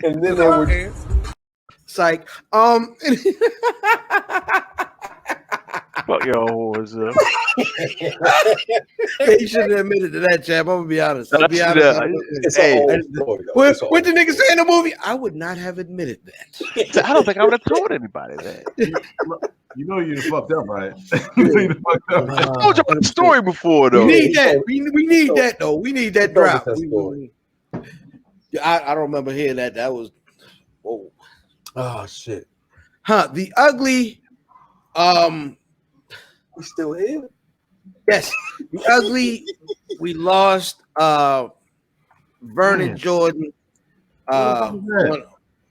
And then they were Psych. Fuck y'all whores, yo. He shouldn't have admitted to that, chap. I'm gonna be honest. I'll be honest. it's Hey, an old story, though. What It's an the old nigga say in the movie? I would not have admitted that. I don't think I would have told anybody that. You know you fucked up, right? You know you fucked up. I told you about the story before, though. We need that. We need that though. We need that told us drop. that story. I don't remember hearing that. That was whoa. Oh shit. Huh. The ugly. We still here? Yes. The ugly. We lost Vernon Jordan.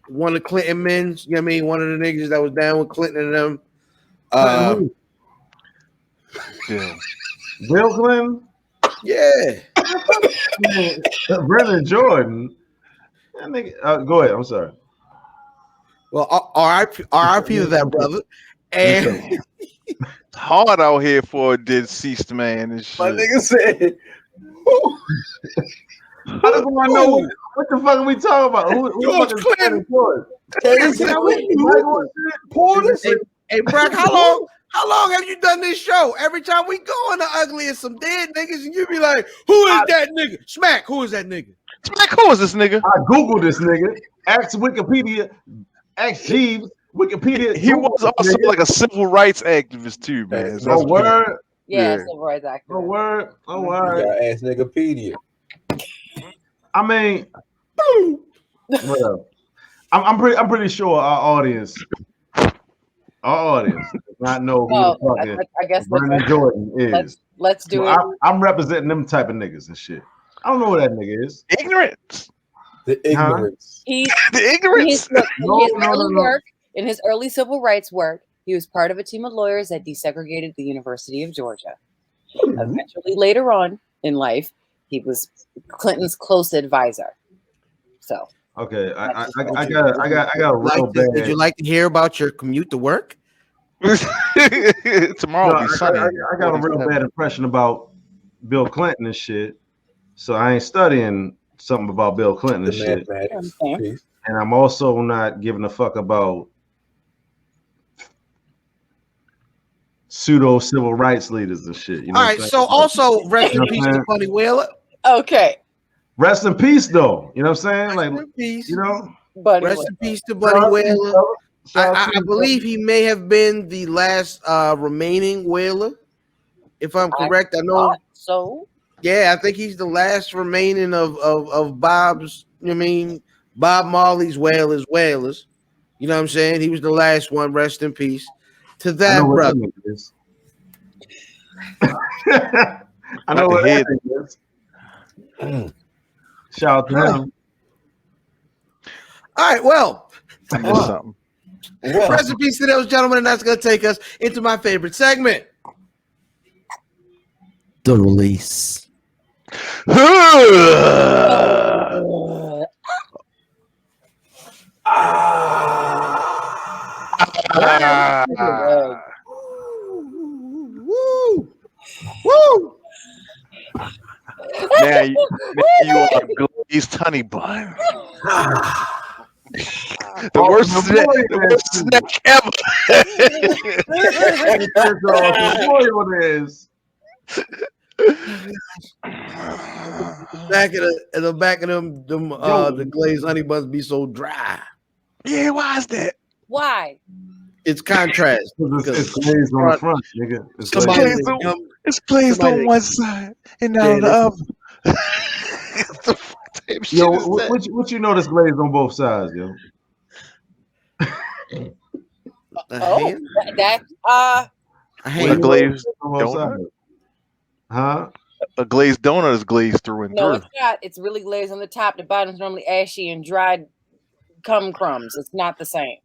One of Clinton men's, you know what I mean? One of the niggas that was down with Clinton and them. Bill Clinton? Yeah. Vernon Jordan. That nigga, go ahead. I'm sorry. Well, RIP to that brother. And It's hard out here for a deceased man and shit. My nigga said, How does I know what the fuck are we talking about? Who George the fuck is Clinton. George? Hey, Brock, how long have you done this show? Every time we go in the ugly and some dead niggas, and you be like, who is that nigga? Smack, who is that nigga? Smack, who is this nigga? I Googled this nigga. Ask Wikipedia. Ask Jeeves. Wikipedia. He was also like a civil rights activist too, man. So Oh, word. Yeah, civil rights activist. Oh, word. Oh, you word. gotta ask Niggapedia. I mean, whatever. I'm pretty sure our audience does not know who the fuck I guess Vernon Jordan is. Let's do So it. I'm representing them type of niggas and shit. I don't know who that nigga is. ignorance. The ignorance. He The ignorance. In his early civil rights work, he was part of a team of lawyers that desegregated the University of Georgia. Eventually, later on in life, he was Clinton's close advisor. So Okay, I got a real bad. Did you like to hear about your commute to work? Tomorrow will be sunny. I got a real bad impression about Bill Clinton and shit. So I ain't studying something about Bill Clinton and shit. Mathematics. And I'm also not giving a fuck about pseudo civil rights leaders and shit. You know All right, so also rest in peace to Bunny Wailer. okay, rest in peace though. You know what I'm saying? Rest Like in peace. you know, Bunny Rest Wailer. in peace to Bunny Wailer. I believe he may have been the last remaining Wailer, if I'm correct. I know. So Yeah, I think he's the last remaining of Bob's. You know what I mean, Bob Marley's Wailers. You know what I'm saying? He was the last one. Rest in peace to that brother. I know what that is. Shout out to him. All right, well, I missed something. rest in peace to those gentlemen, and that's going to take us into my favorite segment. The release. Woo! Woo! Now you are a glazed honey bun. The worst snack ever. The back of them the glazed honey buns be so dry. Yeah, why is that? why? It's contrast. It's glazed on the front, nigga. It's glazed on one side and not on the other. The fuck type shit Yo, is that? what you know that's glazed on both sides, yo? A hand? glazed On both donut? sides. Huh? A glazed donut is glazed through and No, through. it's not. It's really glazed on the top. The bottom's normally ashy and dried cum crumbs. It's not the same.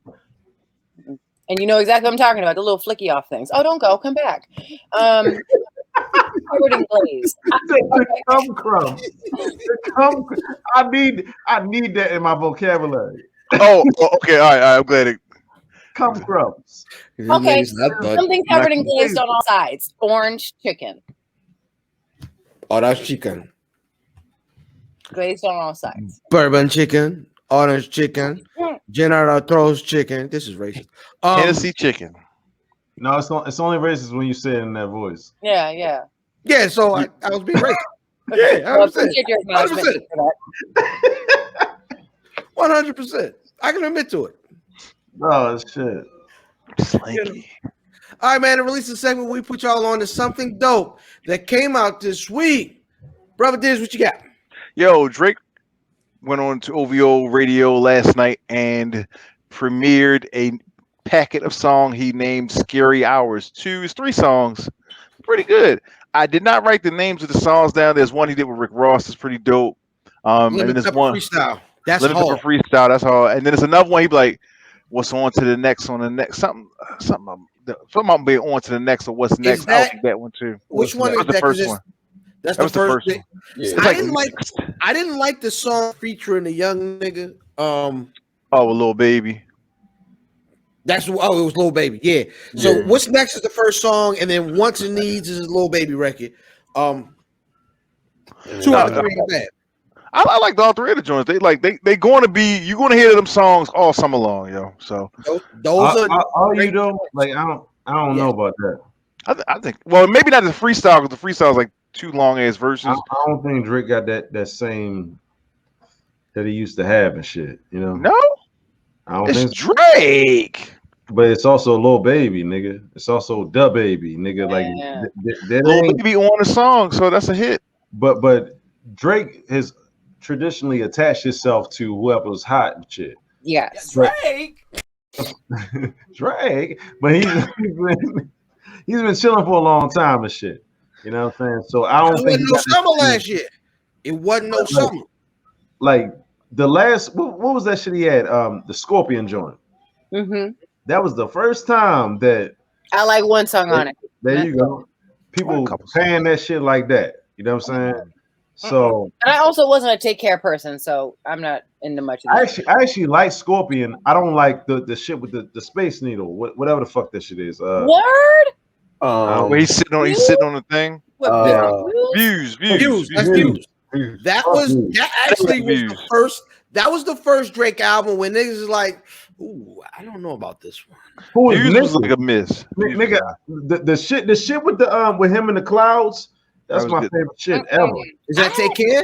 And you know exactly what I'm talking about, the little flicky off things. Oh, don't go. Come back. Covered in glaze. The cum crumb. I need that in my vocabulary. Oh, okay. All right. I'm glad it. Cum crumbs. Okay, something covered in glazed on all sides. Orange chicken. Oh, that's chicken. Glazed on all sides. Bourbon chicken, orange chicken, General Tso's chicken. This is racist. Tennessee chicken. No, it's only racist when you say it in that voice. Yeah, yeah. Yeah, so I was being racist. Yeah, Well, appreciate your acknowledgement for that. 100%. I can admit to it. Oh shit. Slinky. All right, man. To release the segment, we put y'all on to something dope that came out this week. Brother Diz, what you got? Yo, Drake went on to OVO radio last night and premiered a packet of song he named Scary Hours. 3 songs. Pretty good. I did not write the names of the songs down. There's one he did with Rick Ross. It's pretty dope. And then there's one freestyle. That's Limit hard. Pepper freestyle. That's all. And then there's another one. He be like, "What's on to the next? On the next something I'm be on to the next or what's next?" I'll do that one too. Which one is the that? first one? That's That the was the first. first one. Yeah. I didn't like the song featuring the young nigga. Oh, a little baby. It was Lil Baby. Yeah. So what's next is the first song, and then Wants and Needs is a Lil Baby record. 2 out of 3 bad. I like all 3 of the joints. They going to be, you're going to hear them songs all summer long, yo. So those are you though? Like I don't know about that. I think maybe not the freestyle because the freestyle is like 2 long ass verses. I don't think Drake got that same that he used to have and shit. You know? No, I don't it's think so. Drake. But it's also Lil Baby, nigga. It's also Da Baby, nigga. Like Lil Baby on the song, so that's a hit. But Drake has traditionally attached himself to whoever's hot and shit. Yes, Drake. Drake, but he's been chilling for a long time and shit. You know what I'm saying? So I don't think it wasn't no summer last year. It wasn't no summer. Like the last, what was that shit he had? The Scorpion joint. Mm-hmm. That was the first time that I like one song on it. There you go. People paying that shit like that. You know what I'm saying? So, and I also wasn't a Take Care person, so I'm not into much of that. I actually like Scorpion. I don't like the shit with the Space Needle, whatever the fuck that shit is. Word. Where he's sitting on the thing. Views. That's views. That actually was the first. That was the first Drake album when niggas is like, "Ooh, I don't know about this one." Views was like a miss. Nigga, the shit with the with him in the clouds. That's my favorite shit ever. Is that Take Care?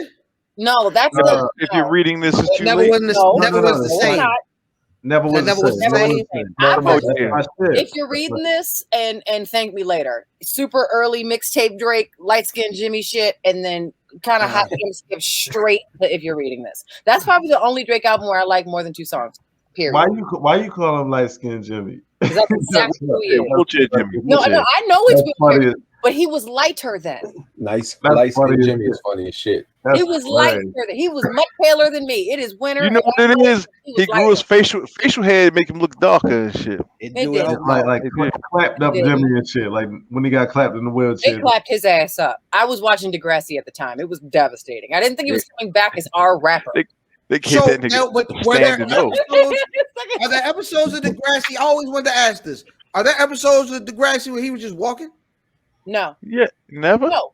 No, that's if you're reading this, it's too never late. was the same. Never was the same. If you're reading this and thank me later, super early mixtape Drake, light skin Jimmy shit, and then kind of hot skip straight to if you're reading this. That's probably the only Drake album where I like more than 2 songs. Period. Why you call him light skin Jimmy? That's exactly who he is. Bullshit, Jimmy. No, I know it's weird, but he was lighter then. Light skin Jimmy is funny as shit. He was lighter than he was much paler than me. It is winter. You know what it is? He grew his facial hair, make him look darker and shit. It did. Like clapped up Jimmy and shit. Like when he got clapped in the wheelchair. They clapped his ass up. I was watching Degrassi at the time. It was devastating. I didn't think he was coming back as our rapper. They can't that nigga. Are there episodes of Degrassi? I always wanted to ask this. Are there episodes of Degrassi where he was just walking? No. Yeah, never. No.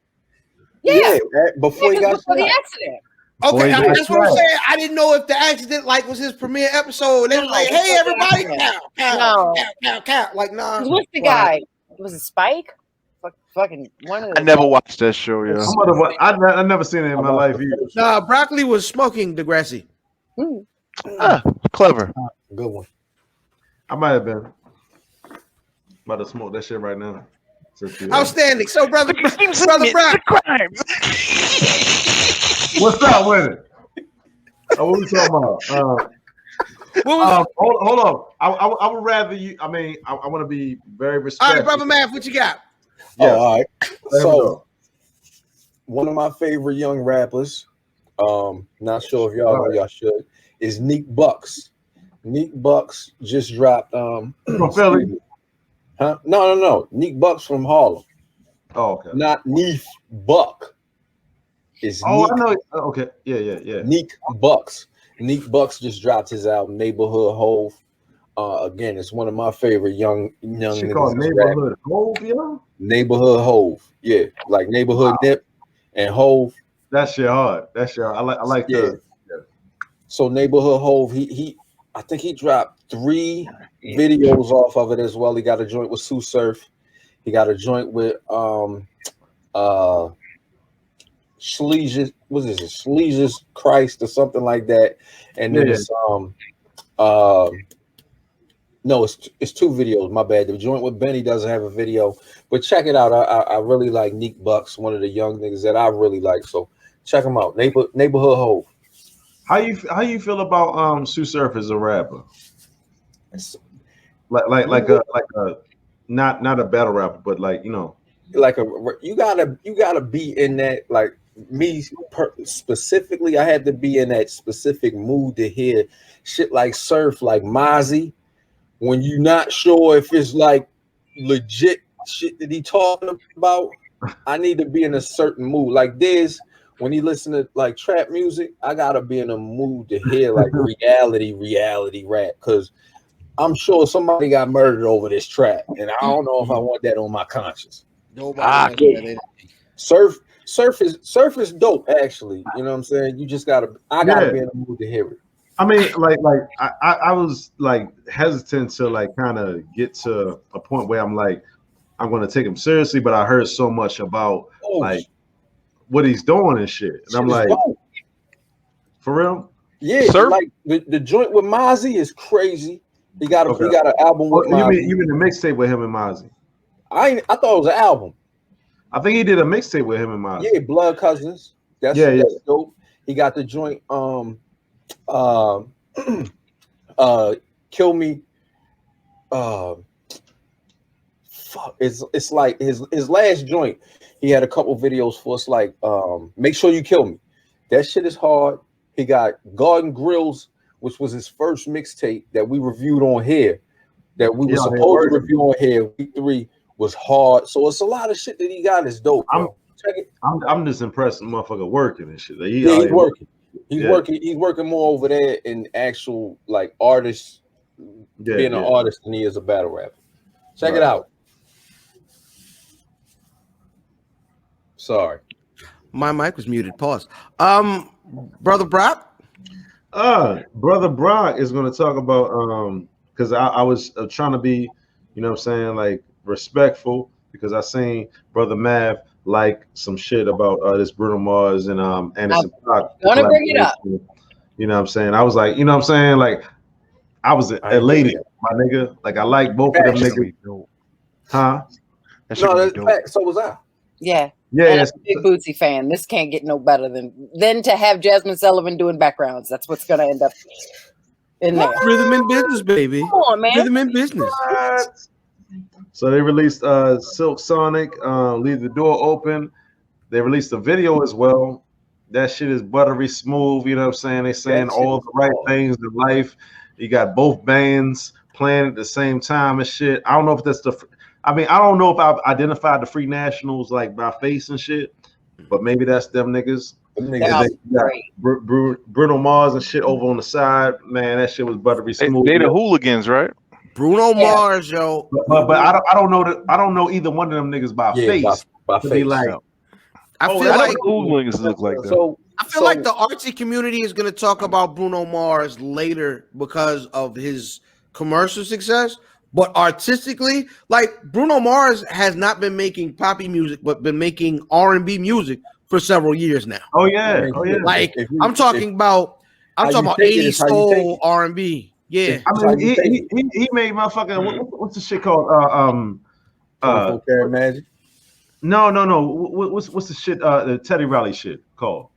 Yeah. Before he got before the accident. Okay, that's what I'm saying. I didn't know if the accident was his premiere episode. They was like, "Hey, everybody, count." Like, nah. What's the guy? Was it Spike? Fucking one of the. I never watched that show, yo. I never seen it in my life either. Nah, Broccoli was smoking Degrassi. Clever. Good one. I might have been about to smoke that shit right now. Outstanding. So, brother Brock. What's up with it? What we talking about? Hold on. I would rather you. I mean, I want to be very respectful. All right, brother Math, what you got? Yeah, all right. So, one of my favorite young rappers, not sure if y'all know, y'all should, is Neek Bucks. Neek Bucks just dropped. From Philly? Huh? No. Neek Bucks from Harlem. Oh, okay. Not Neef Buck. It's I Neek. know. Okay. Yeah. Neek Bucks. Neek Bucks just dropped his album Neighborhood Hove. Again, it's one of my favorite young Shit niggas called that's rapping. Neighborhood Hove, yo. Neighborhood Hove. Yeah, like Neighborhood Nip and Hove. That shit hard. That shit hard. I like Yeah. the. So Neighborhood Hove, I think he dropped 3 videos off of it as well. He got a joint with Sue Surf. He got a joint with Sleazy's, what is it? Sleazy's Christ or something like that. And then it's no, it's 2 videos. My bad. The joint with Benny doesn't have a video, but check it out. I really like Neek Bucks, one of the young niggas that I really like. So check him out. Neighborhood Hove. How you feel about Sue Surf as a rapper? It's Like a not a battle rapper, but like like you gotta be in that, like me specifically. I had to be in that specific mood to hear shit like Surf, like Mozzie. When you're not sure if it's like legit shit that he talking about, I need to be in a certain mood. Like this, when he listen to like trap music, I gotta be in a mood to hear like reality rap, because I'm sure somebody got murdered over this track, and I don't know if I want that on my conscience. Nobody has that. Surf is dope, actually. You know what I'm saying? You just I gotta be in the mood to hear it. I mean, like I was like hesitant to like kind of get to a point where I'm like, I'm gonna take him seriously, but I heard so much about like what he's doing and shit. And I'm like, dope. For real? Yeah, Surf? Like the joint with Mozzie is crazy. He got an album with Mozzie. You mean the mixtape with him and Mozzie? I thought it was an album. I think he did a mixtape with him and Mozzie. Yeah, Blood Cousins. That's dope. He got the joint Kill Me. Fuck, it's like his last joint. He had a couple videos for us, like Make Sure You Kill Me. That shit is hard. He got Garden Grills, which was his first mixtape that we reviewed on here. That we were supposed to review on here. Week 3 was hard. So it's a lot of shit that he got is dope. I'm just impressed, motherfucker, working and shit. He's working. He's working more over there in actual like artist, being an artist than he is a battle rapper. Check it out. Sorry, my mic was muted. Pause. Brother Brock. Brother Brock is going to talk about because I was trying to be, you know what I'm saying, like respectful, because I seen Brother Mav like some shit about this Bruno Mars and Anderson Paak. Gonna bring it up. You know what I'm saying? I was like, you know what I'm saying? Like I was elated, my nigga. Like I like both of them niggas. Huh? No, that's fact. So was I. Yeah. Yeah, and I'm a big Bootsy fan. This can't get no better than to have Jasmine Sullivan doing backgrounds. That's what's gonna end up in there. Rhythm in business, baby. Come on, man. Rhythm in business. What? So they released Silk Sonic, Leave the Door Open. They released a video as well. That shit is buttery smooth. You know what I'm saying? They saying all the right things in life. You got both bands playing at the same time and shit. I don't know if that's I don't know if I've identified the Free Nationals like by face and shit, but maybe that's them niggas. Bruno Mars and shit over on the side. Man, that shit was buttery smooth. They the hooligans, right? Bruno Mars, yo. But I don't know either one of them niggas by face. By face. Be like, I feel like hooligans look like that. So I feel like the artsy community is going to talk about Bruno Mars later because of his commercial success. But artistically, like Bruno Mars has not been making poppy music, but been making R&B music for several years now. Oh yeah. Like I'm talking about 80s soul R&B. Yeah. I mean, he made motherfucking what's the shit called? Magic. No. What's the shit? The Teddy Riley shit called?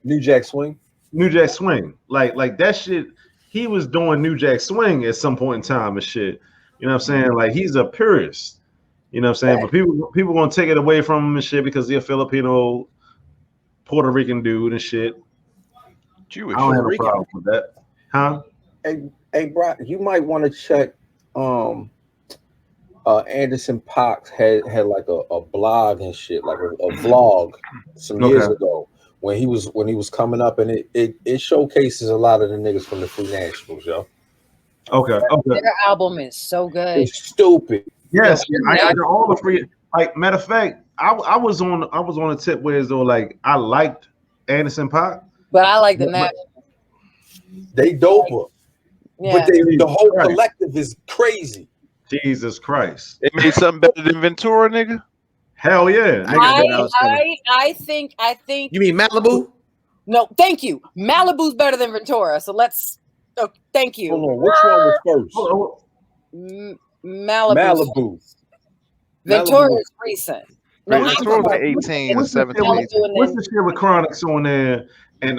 New Jack Swing. New Jack Swing. Like that shit. He was doing New Jack Swing at some point in time and shit. You know what I'm saying? Like he's a purist. You know what I'm saying? But people gonna take it away from him and shit because he's a Filipino, Puerto Rican dude and shit. Jewish. I don't have a problem with that. Huh? Hey, Brock, you might want to check. Anderson Paak had like a blog and shit, like a vlog some years ago when he was coming up, and it showcases a lot of the niggas from the Free Nationals, yo. Okay. Their album is so good. It's stupid. Yes, I got all the free. Like matter of fact, I was on a tip where as though like I liked Anderson .Paak, but I like the National. They doper. Yeah. But the whole collective is crazy. Jesus Christ! They made something better than Ventura, nigga. Hell yeah! I think. You mean Malibu? No, thank you. Malibu's better than Ventura. So let's. Oh, thank you. Hold on, which one was first? Malibu. Ventura is recent. No, Ventura was like 18 or 17. What's the shit with Chronics on there? And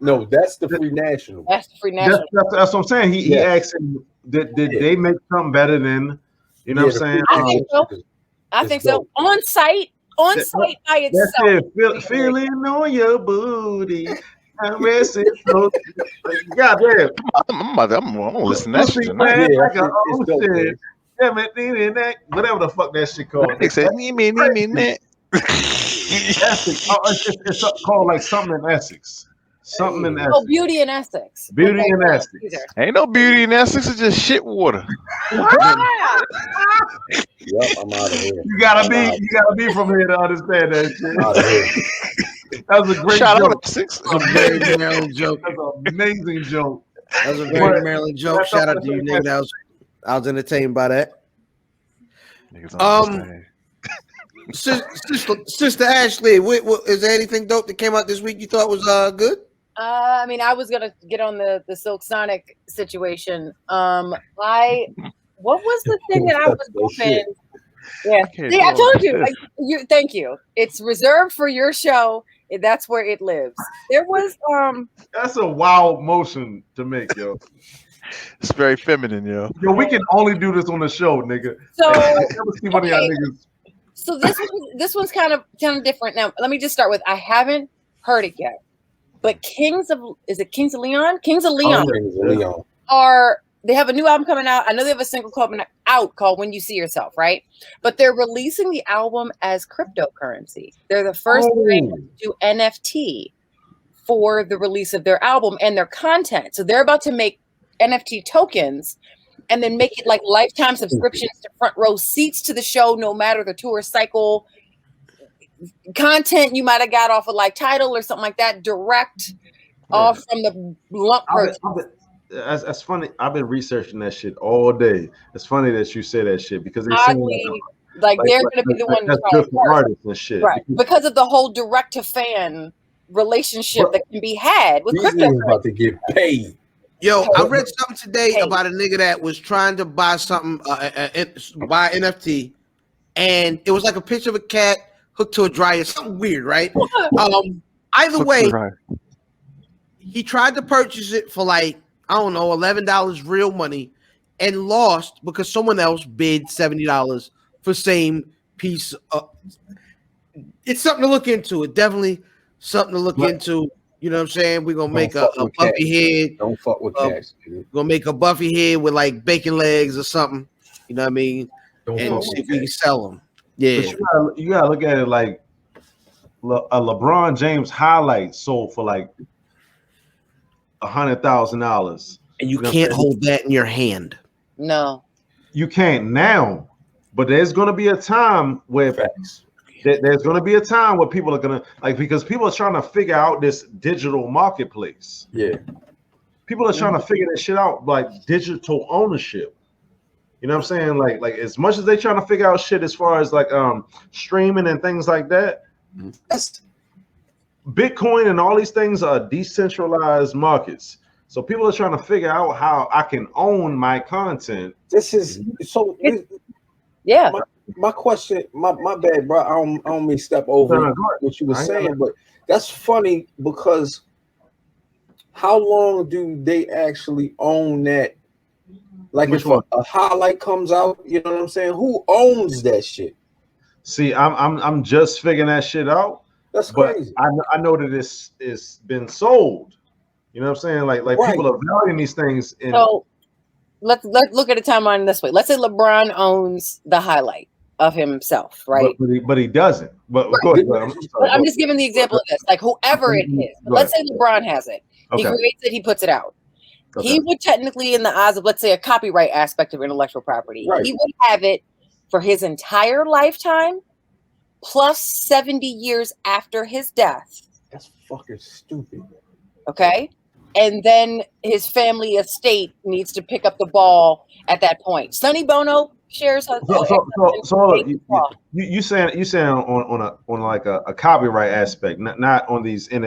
no, that's the Free National. That's the Free National. That's what I'm saying. He asked him, did they make something better than, you know what I'm saying? I think so. I think so. On site by itself. That's it. Feeling on your booty. I'm resting. Goddamn. I'm gonna listen to that shit tonight. Yeah, whatever the fuck that shit called. They said, that. It's called like something in Essex. Something in Essex. Oh, Beauty in Essex. Beauty in Essex. Ain't no beauty in Essex. It's just shit water. Yep, I'm out of here. You gotta be from here to understand that shit. Out of here. That was a great Shout joke. out to Essex. That's a very Maryland joke. That's an amazing joke. That's a very Maryland joke. Shout out to you, nigga. I was entertained by that. Sister Ashley, is there anything dope that came out this week you thought was good? I mean, I was gonna get on the Silk Sonic situation. What was the thing that I was hoping? Yeah, see, I told you. Thank you. It's reserved for your show. That's where it lives. There was That's a wild motion to make, yo. It's very feminine, yo. Yo, we can only do this on the show, nigga. So I never see one of y'all niggas. So this one's kind of different. Now, let me just start with I haven't heard it yet, but Kings of Leon? Kings of Leon they have a new album coming out. I know they have a single coming out called When You See Yourself, right? But they're releasing the album as cryptocurrency. They're the first band to do NFT for the release of their album and their content. So they're about to make NFT tokens and then make it like lifetime subscriptions to front row seats to the show, no matter the tour cycle. Content you might have got off of like Tidal or something like that, direct off from the lump purchase. That's funny. I've been researching that shit all day. It's funny that you say that shit because they seem like they're going to be the one that's good for artists and shit, right? Because of the whole direct to fan relationship that can be had with crypto. About to get paid. Yo, I read something today about a nigga that was trying to buy something, buy NFT, and it was like a picture of a cat hooked to a dryer, something weird, right? Either way, he tried to purchase it for like, I don't know, $11 real money, and lost because someone else bid $70 for same piece. It's something to look into. It definitely something to look into. You know what I'm saying? We're gonna make a Buffy head. Don't fuck with cats. Gonna make a Buffy head with like bacon legs or something. You know what I mean? And see if we can sell them. Yeah. You gotta look at it like a LeBron James highlight sold for like $100,000. And you can't hold that in your hand. No. You can't now, but there's gonna be a time where there's going to be a time where people are going to because people are trying to figure out this digital marketplace. Yeah. People are trying to figure that shit out, like digital ownership. You know what I'm saying? Like as much as they trying to figure out shit as far as like streaming and things like that, Bitcoin and all these things are decentralized markets. So people are trying to figure out how I can own my content. This is so. Yeah. My question, my bad, bro. I don't mean step over what you were saying, but that's funny because how long do they actually own that? Like if a highlight comes out, you know what I'm saying? Who owns that shit? See, I'm just figuring that shit out. That's crazy. I know that it's been sold. You know what I'm saying? Like people are valuing these things. So let's look at the timeline this way. Let's say LeBron owns the highlight of himself, right? But he doesn't. But of course, I'm just giving the example of this. Like whoever it is, let's say LeBron has it. He creates it, he puts it out. He would technically, in the eyes of, let's say, a copyright aspect of intellectual property, he would have it for his entire lifetime, plus 70 years after his death. That's fucking stupid. Okay? And then his family estate needs to pick up the ball at that point. Sonny Bono shares. So you saying on like a copyright aspect, not on these in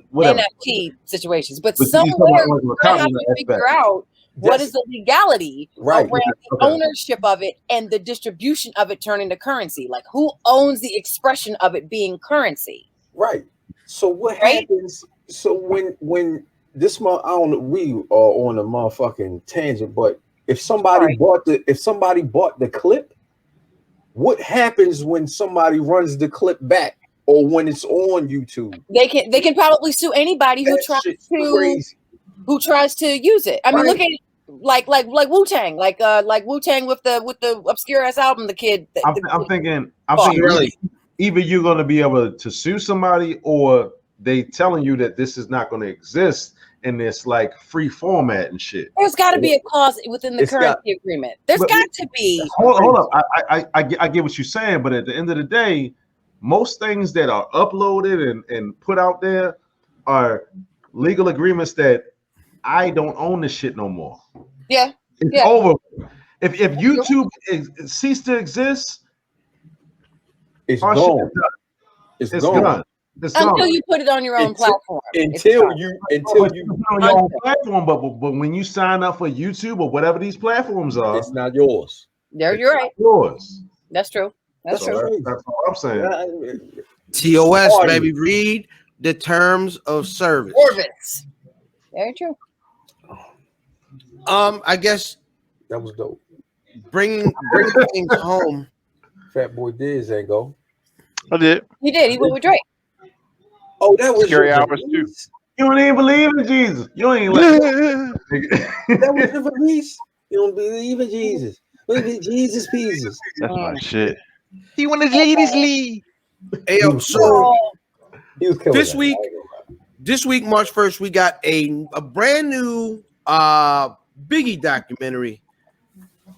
whatever NFT situations, but you somewhere talking about you have to figure out what is the legality around the ownership of it and the distribution of it turning to currency. Like, who owns the expression of it being currency? Right. So what happens? So when this month, I don't know, we are on a motherfucking tangent, but if somebody bought the clip, what happens when somebody runs the clip back or when it's on YouTube? They can probably sue anybody who tries to use it. I mean, look at it, like Wu-Tang, like Wu-Tang with the obscure ass album. The kid. I'm thinking really, either you're going to be able to sue somebody or they telling you that this is not going to exist in this like free format and shit. There's got to be a clause within the currency agreement. There's got to be. Hold up. I get what you're saying, but at the end of the day, most things that are uploaded and put out there are legal agreements that I don't own this shit no more. Yeah. It's over. If YouTube ceased to exist, it's gone. It's gone. Until you put it on your own platform. Until you on your own platform, but when you sign up for YouTube or whatever these platforms are, it's not yours. You're right. Yours. That's true. That's true. That's all I'm saying. TOS, baby, read the terms of service. Very true. I guess that was dope. Bringing things home. Fat Boy Diz ain't go. I did. He did. He went with Drake. Oh, that was Scary Hours too. You don't even believe in Jesus. You ain't like that was the release. You don't believe in Jesus. Look at Jesus pieces. That's my shit. He wanted ladies lead. Hey, yo, so this week, March 1st, we got a brand new Biggie documentary,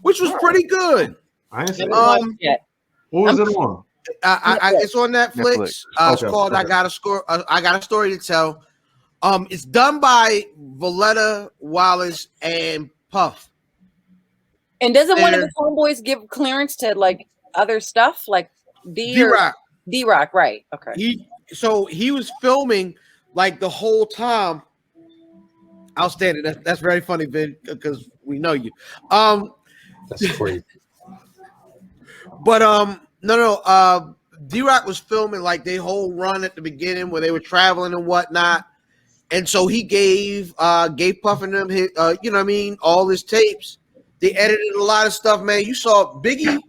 which was pretty good. I ain't seen it yet. What was it on? It's on Netflix. It's called I Got a Story to Tell. It's done by Valletta, Wallace, and Puff. And doesn't one of the homeboys give clearance to like other stuff, like D-Rock? D-Rock, right? Okay. He was filming like the whole time. Outstanding. That's very funny, Vin, because we know you. That's crazy. But no. D-Rock was filming like their whole run at the beginning where they were traveling and whatnot, and so he gave Puff and them his, you know what I mean, all his tapes. They edited a lot of stuff, man. You saw Biggie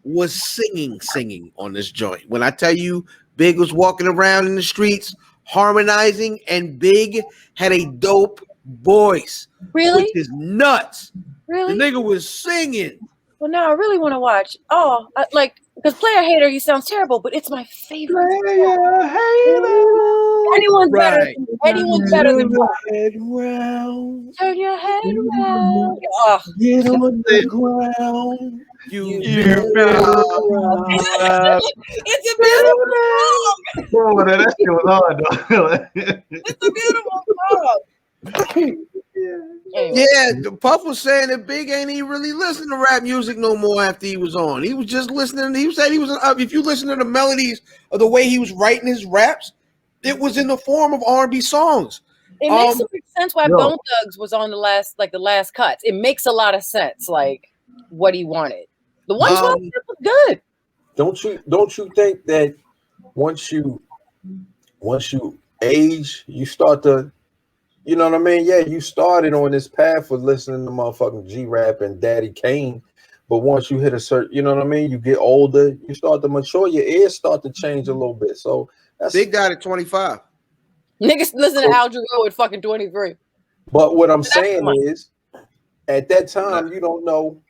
was singing on this joint. When I tell you, Big was walking around in the streets harmonizing, and Big had a dope voice. Really? Which is nuts. Really? The nigga was singing. Well, now I really want to watch. Oh, because Player Hater, he sounds terrible, but it's my favorite. Player Hater. Anyone's better. Anyone's better than head round. Turn your head around. Oh, Get on the ground. You it's a beautiful song. Oh, that shit was hard, though. It's a beautiful song. Yeah, Puff was saying that Big ain't even really listening to rap music no more after he was on. He was just listening. He said he was. If you listen to the melodies of the way he was writing his raps, it was in the form of R&B songs. It makes so much sense why Bone Thugs was on the last cuts. It makes a lot of sense, like what he wanted. The 112 was good. Don't you think that once you age, you start to, you know what I mean? Yeah, you started on this path with listening to motherfucking G-Rap and Daddy Kane, but once you hit a certain, you know what I mean? You get older, you start to mature, your ears start to change a little bit. So that's Big got at 25. Niggas listen to Al Jarreau at fucking 23. But what I'm saying is, at that time, you don't know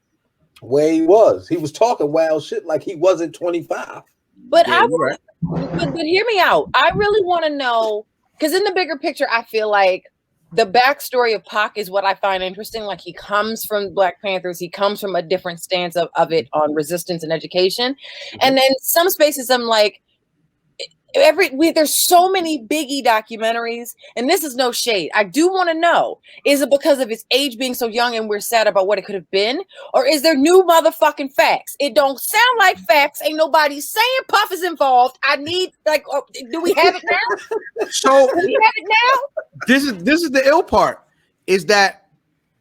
where he was. He was talking wild shit like he wasn't 25. But but hear me out. I really want to know, because in the bigger picture, I feel like the backstory of Pac is what I find interesting. Like, he comes from Black Panthers, he comes from a different stance of it on resistance and education. And then some spaces I'm like, there's so many Biggie documentaries, and this is no shade. I do want to know, is it because of his age being so young and we're sad about what it could have been? Or is there new motherfucking facts? It don't sound like facts. Ain't nobody saying Puff is involved. I need, like, do we have it now? So do we have it now? This is the ill part, is that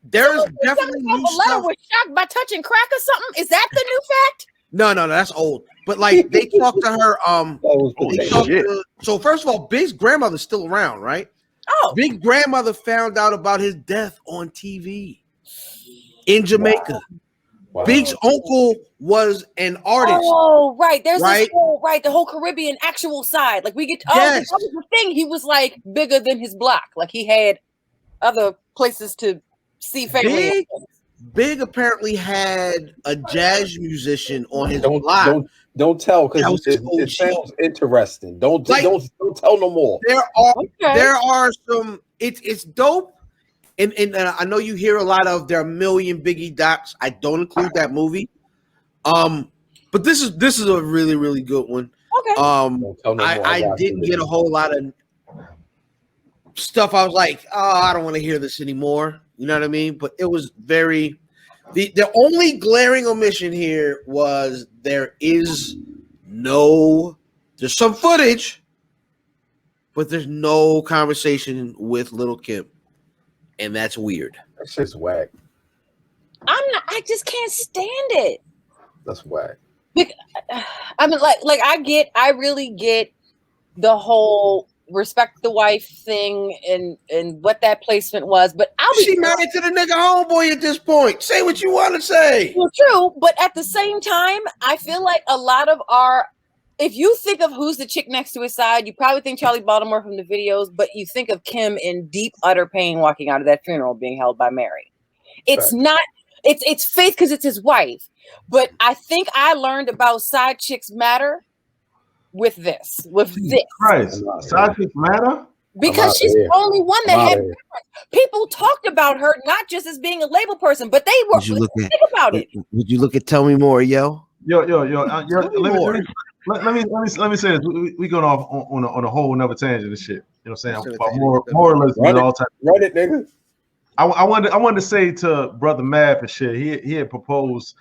there's definitely new Letter stuff. was shocked by touching crack or something. Is that the new fact? No, that's old. But like they talked to her. So first of all, Big's grandmother's still around, right? Oh, Big grandmother found out about his death on TV in Jamaica. Wow. Big's uncle was an artist. Oh, right. There's Right? this the whole Caribbean actual side. Like, we get Yes. that was the thing. He was like bigger than his block. Like, he had other places to see family. Big apparently had a jazz musician on his block. Don't tell, because That was it sounds interesting. Don't tell no more. There are some. It's dope. And I know you hear a lot of there are a million Biggie docs. I don't include that movie. But this is a really, really good one. Okay. I didn't get a whole lot of stuff. I was like, oh, I don't want to hear this anymore. You know what I mean? But it was very. The only glaring omission here was there's some footage, but there's no conversation with Lil' Kim, and that's weird. That's just whack. I just can't stand it. That's whack. I mean, I really get the whole respect the wife thing and what that placement was, but she married to the nigga homeboy at this point. Say what you want to say. Well, true, but at the same time, I feel like a lot of if you think of who's the chick next to his side, you probably think Charlie Baltimore from the videos, but you think of Kim in deep, utter pain walking out of that funeral being held by Mary. It's not. It's faith because it's his wife, but I think I learned about side chicks matter with this. Christ, side chicks matter? Because she's the only one that had people talked about her not just as being a label person, but they were think about it. Would you look at Tell Me More, yo? Yo, let me say this. We going off on a whole another tangent and shit. You know what I'm saying? About moralism and all types. Run it, nigga. I wanted to say to Brother Mav and shit. He had proposed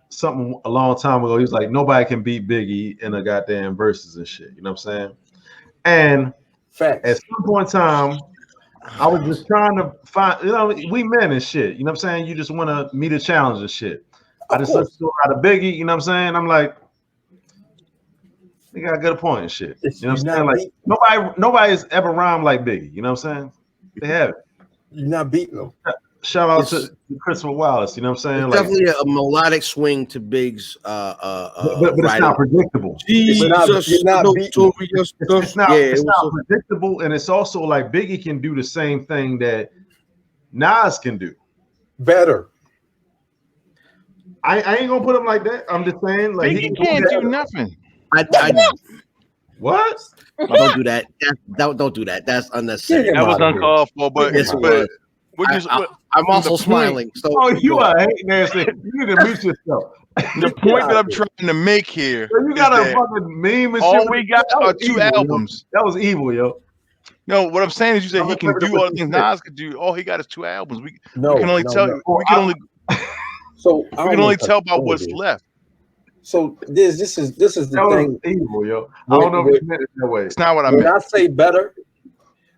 something a long time ago. He was like, nobody can beat Biggie in a goddamn verses and shit. You know what I'm saying? And Facts. At some point in time, I was just trying to find, we men and shit. You know what I'm saying? You just want to meet a challenge and shit. I just listened to a lot of Biggie. You know what I'm saying? I'm like, they got a good point and shit. You know what I'm saying? Like nobody's ever rhymed like Biggie. You know what I'm saying? They haven't. You're not beating them. Shout out to Christopher Wallace. You know what I'm saying? Definitely a melodic swing to Big's. But it's not predictable. Jesus, it's not predictable, and it's also like Biggie can do the same thing that Nas can do. Better. I ain't gonna put him like that. I'm just saying, like Biggie can't do nothing. What? Don't do that. Don't do that. That's unnecessary. That was uncalled for, but I'm also smiling. So you are hating ass. You need to mute yourself. The point that I'm trying to make here, so you got a fucking meme and all shit. we got are two albums. That was evil, yo. No, what I'm saying is, you said he can do all the things Nas could do. All he got is two albums. We can only tell about what's left. So this is the thing. Evil, yo. I don't know if you meant it that way. It's not what I meant. When I say better,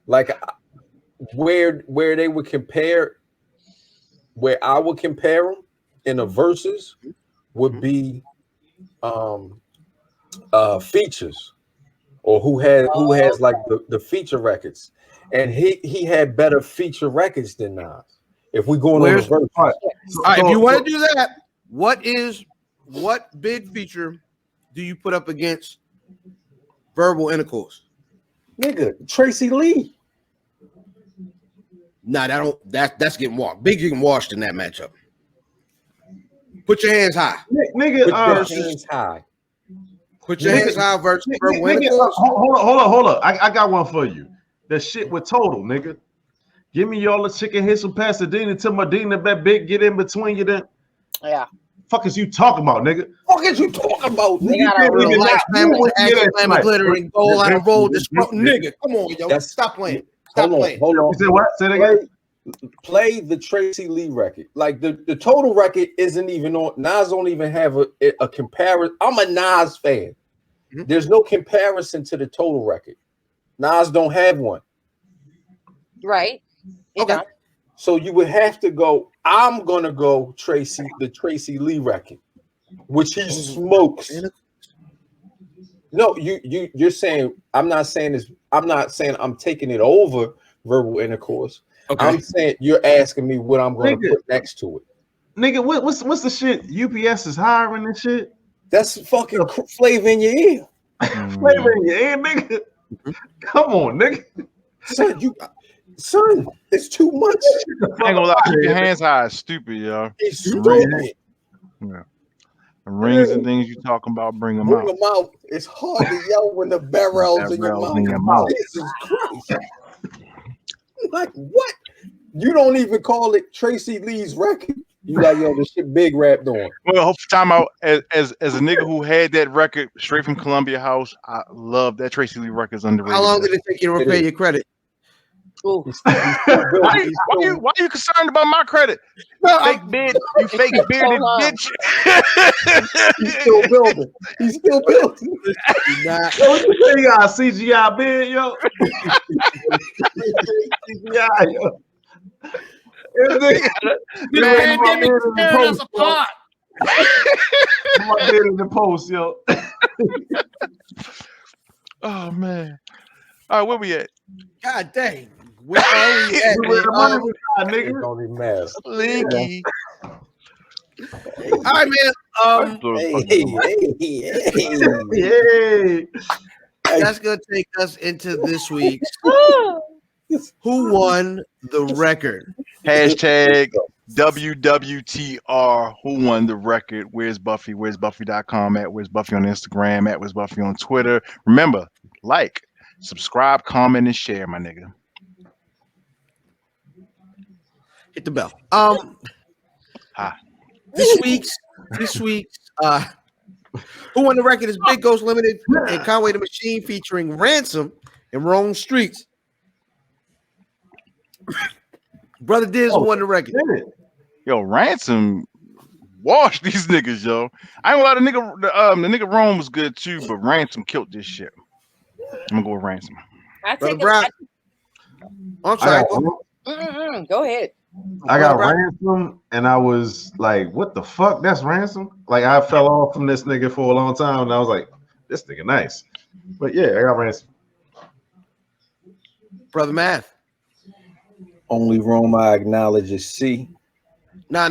like where they would compare, where I would compare them in the verses would be features, or who has like the feature records, and he had better feature records than Nas. If we going on the verse, all right, if you want to do that, what big feature do you put up against Verbal Intercourse? Nigga, Tracy Lee. Nah, that's getting washed. Big getting washed in that matchup. Put your hands high. Nigga, put your hands high. Put your hands high versus Verbal Intercourse. Hold up. I got one for you. The shit with Total, nigga. Give me y'all a chicken hits from Pasadena to Medina. That big get in between you. Then Yeah. fuck is you talking about, nigga? Fuck is you talking about? They Nigga? got a Real Nigga, life not you family, when you action, get that glamour, snipe. glitter, and gold on the road. This nigga, come on, yo. That's- Stop playing. Stop playing. Hold on. You said what? Say it again. Play the Tracy Lee record. Like the total record isn't even on. Nas don't even have a comparison. I'm a Nas fan. Mm-hmm. There's no comparison to the total record. Nas don't have one. Right. Okay. So you would have to go. I'm gonna go the Tracy Lee record, which he smokes. No, you're saying I'm not saying this. I'm not saying I'm taking it over verbal intercourse. Okay. I'm saying you're asking me what I'm going to Nigga. put next to it. Nigga, what's the shit? UPS is hiring and shit. That's fucking flavor in your ear, Flavor in your ear, nigga. Come on, nigga. son. It's too much. I ain't gonna lie, keep your hands high. It's stupid, yo. It's stupid. Yeah. The rings and things you talking about, bring them out. out. It's hard to yell when the barrel's in your mouth. Jesus Christ. Like what? You don't even call it Tracy Lee's record. You like, yo, this shit big rapped on. Well, time out as a nigga who had that record straight from Columbia House, I love that Tracy Lee record's underrated. How long did it take you to repay your credit? Ooh. Why are you concerned about my credit? No, Fake beard, you fake bearded bitch. He's still building. He's still building. Nah. Yo, what you say, you got a CGI bid, yo? CGI, yo. The pandemic tearing us apart. My bid in the post, yo. Oh man. All right, where we at? God dang. Where are we at, Where the man? money was at, It nigga. don't even matter. Leaky. All right, man. Hey. That's gonna take us into this week's Who Won the Record? Hashtag WWTR. Who won the record? Where's Buffy? Where's Buffy.com at? Where's Buffy on Instagram? At Where's Buffy on Twitter? Remember, like, subscribe, comment, and share, my nigga. Hit the bell. Hi. This week's Who Won the Record is Big Ghost Limited and Conway the Machine featuring Ransom and Rome Streets. Brother Diz won the record. Yo, Ransom washed these niggas, yo. I ain't gonna lie, the nigga Rome was good too, but Ransom killed this shit. I'm gonna go with Ransom. Brother Brown. I'm sorry. Go ahead. I got Ransom, and I was like, "What the fuck? That's Ransom." Like, I fell off from this nigga for a long time, and I was like, "This nigga nice." But yeah, I got Ransom. Brother Math. Only Rome I acknowledge is C. No.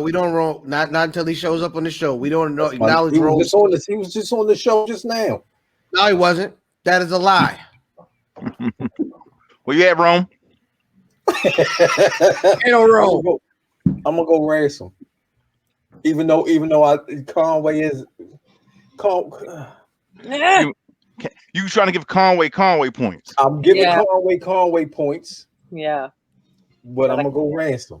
We don't roll. Not until he shows up on the show. We don't know. Acknowledge He Rome. was just on the show just now. No, he wasn't. That is a lie. Where you at, Rome? Ain't no Rome. I'm gonna go Ransom. Even though Conway is You trying to give Conway points? I'm giving Conway points. Yeah. But I'm gonna go Ransom.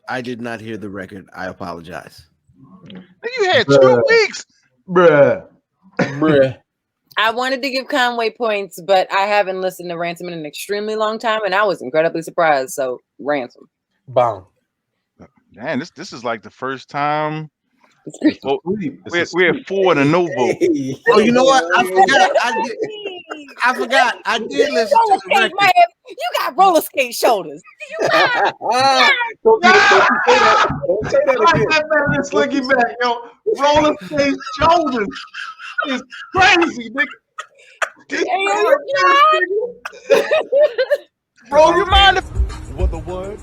I did not hear the record. I apologize. You had 2 weeks, bruh. I wanted to give Conway points, but I haven't listened to Ransom in an extremely long time, and I was incredibly surprised. So Ransom. Bomb. Man, this is like the first time. Oh, We're at 4 and a no vote. Oh, you know what? I forgot. I did listen to the record. Man, you got roller skate shoulders. You got Don't say that again. That slinky back, yo. Roller skate shoulders is crazy, nigga. Bro, you mind if What the what?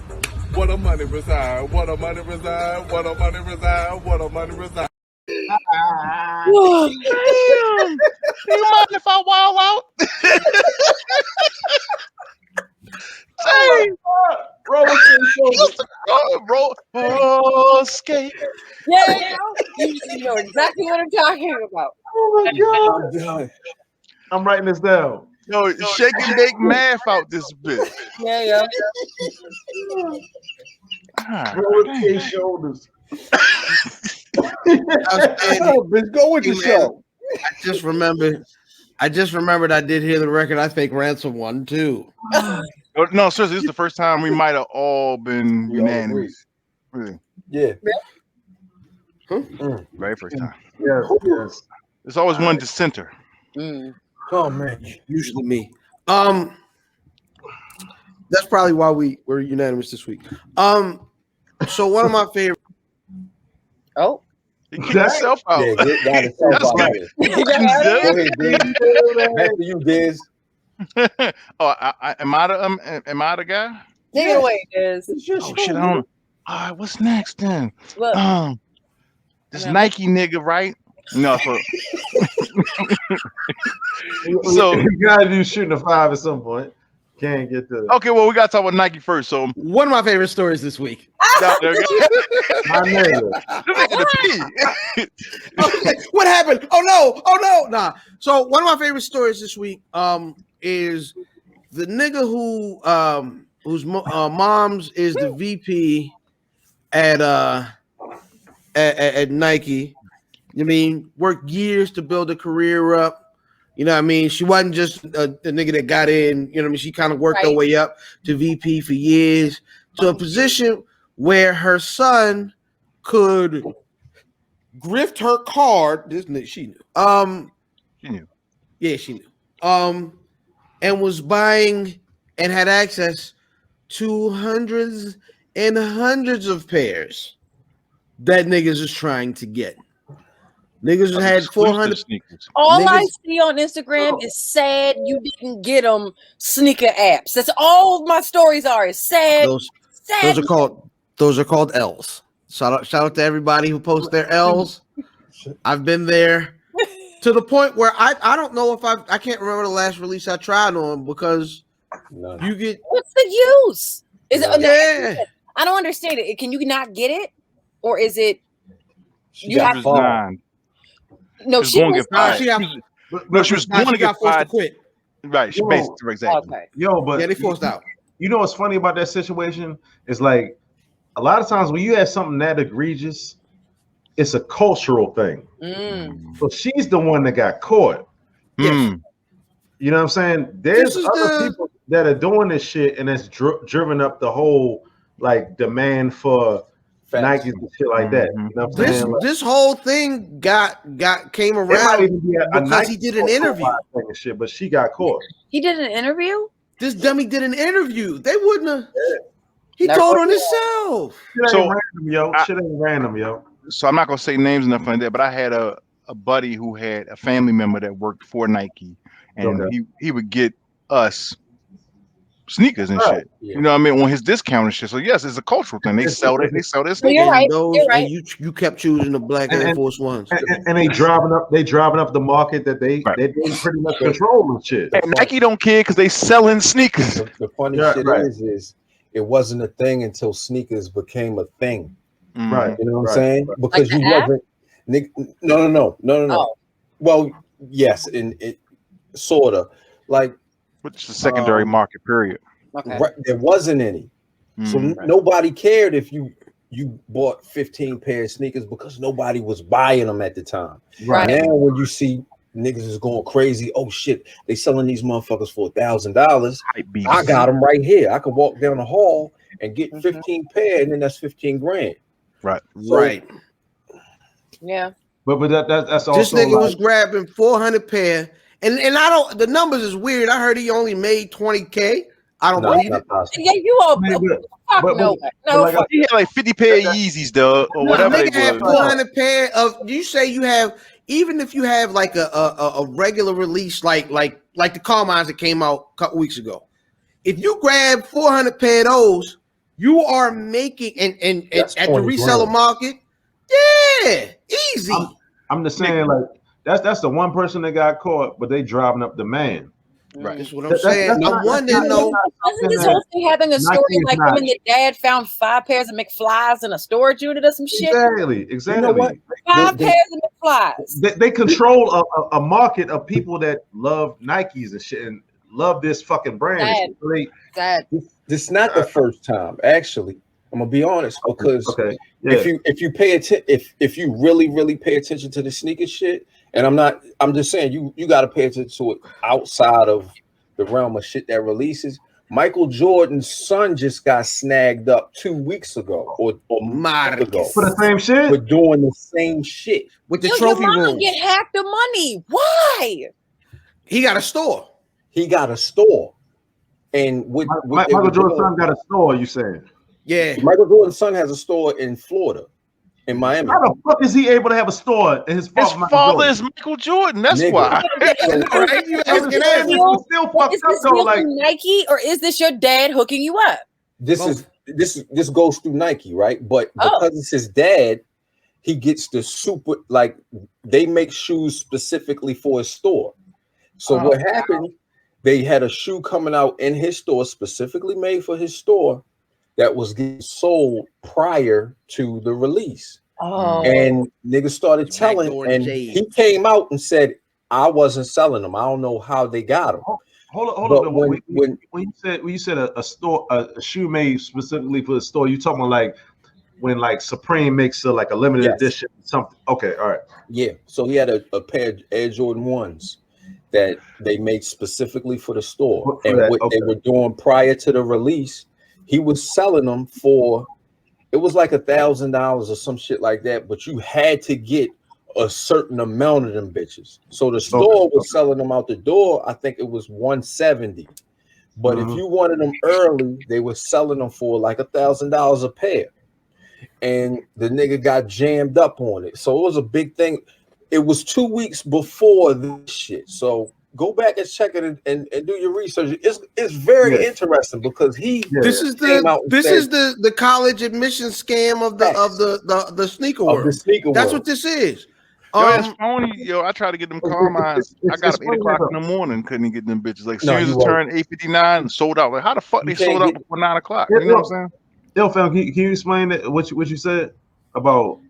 What a money reside? What a money reside? What a money reside? What a money reside? Damn. You mind if I wild out? Hey, Roller skate shoulders. roll skate. Yeah, you know exactly what I'm talking about. Oh my god. I'm writing this down. Yo, shake and bake math out this bitch. Yeah. Ah, Roll dang. their shoulders. Outstanding. Oh, bitch, go with the Hey, man. show. I just remembered I did hear the record. I think Ransom won too. Oh, no, seriously, this is the first time we might have all been We all unanimous. Really, Yeah. very first time. Yes. There's always one dissenter. Mm. Oh man. Usually me. That's probably why we're unanimous this week. So one of my favorite. Oh. He kicked himself out. Yeah, got himself That's out good. there. Diz. Go ahead, Diz. Back to you, Diz. Oh, am I the guy? Take it away, Diz. Oh shit, I don't. All right, what's next then? Look. This Nike nigga, right? No, so you gotta do shooting a 5 at some point. Can't get to okay. Well, we gotta talk about Nike first. So One of my favorite stories this week. there we go. my nigga. Okay, what happened? Oh no. Nah. So one of my favorite stories this week is the nigga whose mom's is the VP at Nike. I mean, worked years to build a career up. You know what I mean? She wasn't just the nigga that got in. You know what I mean? She kind of worked her way up to VP for years to a position where her son could grift her card. She knew. She knew. Yeah, she knew. And was buying and had access to hundreds and hundreds of pairs that niggas is trying to get. Niggas had 400 sneakers. All I see on Instagram is sad you didn't get them sneaker apps. That's all my stories are. Is sad. Those are called L's. Shout out to everybody who posts their L's. I've been there to the point where I don't know if I can't remember the last release I tried on because you get. What's the use? Is it? Yeah. I don't understand it. Can you not get it, or is it? You have to. No, she was going to get forced to quit. Right, she basically exactly. Okay. Yo, but they forced out. You know what's funny about that situation? It's like a lot of times when you have something that egregious, it's a cultural thing. So she's the one that got caught. Yes. You know what I'm saying? There's other people that are doing this shit, and it's driven up the whole like demand for Nikes and shit like that. You know what I'm saying? This whole thing came around because he did an interview. And shit, but she got caught. He did an interview? This dummy did an interview. They wouldn't have. He told on himself. Shit ain't random, yo. So I'm not gonna say names and nothing like that, but I had a buddy who had a family member that worked for Nike, and he would get us sneakers and shit. Yeah. You know what I mean? On his discount and shit. So yes, it's a cultural thing. They sell it. They sell this. You're right. You're right. And you kept choosing the black Air Force Ones. And they driving up the market that they pretty much control and shit. And Nike don't care because they selling sneakers. The funny shit is it wasn't a thing until sneakers became a thing. Right. You know what I'm saying? Because like you wasn't. No. Oh. Well, yes, in it sorta like. Which is the secondary market, period. Okay. Right, there wasn't any. So nobody cared if you bought 15 pairs of sneakers because nobody was buying them at the time. Right. Now when you see niggas is going crazy, oh shit, they selling these motherfuckers for $1,000. I got them right here. I could walk down the hall and get 15 pair, and then that's 15 grand. Right. So, right. Yeah. But that's also this nigga was grabbing 400 pair. And I don't. The numbers is weird. I heard he only made 20K. I don't believe it. Yeah, you all. No, he had like 50 pair of Yeezys, though, or whatever. Nigga had 400 pair of. You say you have, even if you have like a regular release, like the Carmines that came out a couple weeks ago. If you grab 400 pair of those, you are making and at the reseller market. Yeah, easy. I'm just saying, like. That's the one person that got caught, but they driving up demand. Right. That's what I'm saying. I wonder, though. Wasn't this whole thing having a story like when your dad found 5 pairs of McFlys in a storage unit or some shit? Exactly. You know what? 5 pairs of McFlys. They control a market of people that love Nikes and shit. And love this fucking brand. Sad. It's great. Sad. This is not the first time, actually. I'm gonna be honest, because if you pay attention, if you really pay attention to the sneaker shit, and I'm just saying you got to pay attention to it outside of the realm of shit that releases. Michael Jordan's son just got snagged up 2 weeks ago or a month ago for the same shit. For doing the same shit with the trophy your mama room. Get hacked the money. Why? He got a store. And Michael Jordan's son got a store. You saying? Yeah. Michael Jordan's son has a store in Florida, in Miami. How the fuck is he able to have a store? And his father is Michael Jordan. That's why. Still fucked up though. Like Nike, or is this your dad hooking you up? This goes through Nike, right? But because it's his dad, he gets the super, like, they make shoes specifically for his store. So what happened? They had a shoe coming out in his store, specifically made for his store, that was getting sold prior to the release. And niggas started telling, and he came out and said, I wasn't selling them. I don't know how they got them. Hold on. When you said a store, a shoe made specifically for the store, you talking about like when like Supreme makes a limited edition something. Okay, all right. Yeah. So he had a pair of Air Jordan 1s that they made specifically for the store. And what they were doing prior to the release, he was selling them for, it was like $1,000 or some shit like that, but you had to get a certain amount of them bitches. So the store was selling them out the door. I think it was $170. But if you wanted them early, they were selling them for like $1,000 a pair. And the nigga got jammed up on it. So it was a big thing. It was 2 weeks before this shit. So go back and check it and do your research. It's very interesting because this is the college admission scam of the sneaker world. That's what this is. It's phony, yo. I tried to get them car mines. I got up 8 o'clock in the morning, couldn't get them bitches. Like, soon as it turned 8:59 and sold out. Like, how the fuck they sold out before 9 o'clock? You know what I'm saying? Yo, fam, can you explain what you said about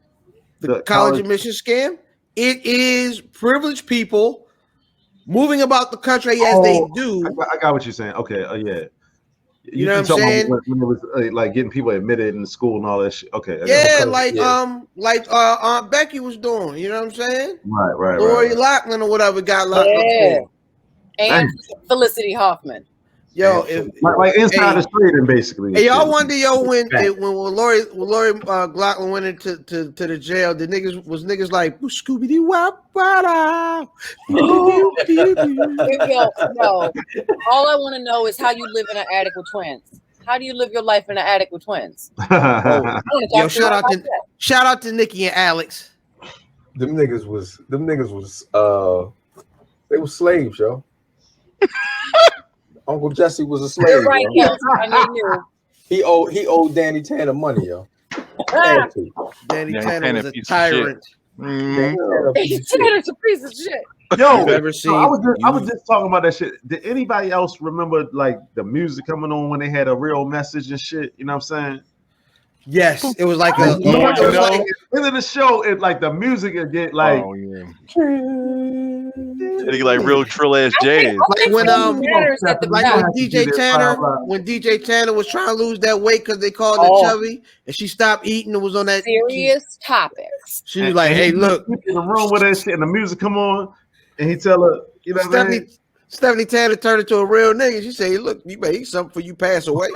the college admission scam? It is privileged people moving about the country as they do. I got what you're saying. Okay, yeah. You know what I'm saying? When it was like getting people admitted in the school and all that shit. Okay. Like Aunt Becky was doing. You know what I'm saying? Right. Lori Loughlin or whatever got locked up for. And Felicity Hoffman. Yo, like insider trading basically. Hey, y'all wonder, when Lori Loughlin went into the jail, the niggas like Scooby Doo wop wop. No. All I want to know is how you live in an attic with twins. How do you live your life in an attic with twins? Yo, shout out to Nikki and Alex. Them niggas was they were slaves, yo. Uncle Jesse was a slave. You're right, yo. He owed Danny Tanner money, yo. Danny Tanner was a tyrant. Tanner's a piece of shit. Yo, I was just talking about that shit. Did anybody else remember like the music coming on when they had a real message and shit? You know what I'm saying? Yes, it was like end of the show. It like the music would get like, It like real trill ass jazz. Like when DJ Tanner was trying to lose that weight because they called her chubby, and she stopped eating and was on that serious topics. She was like, "Hey, look, in the room with that shit, and the music come on, and he tell her, you know, Stephanie Tanner turned into a real nigga. She said, "Look, you better eat something before you pass away."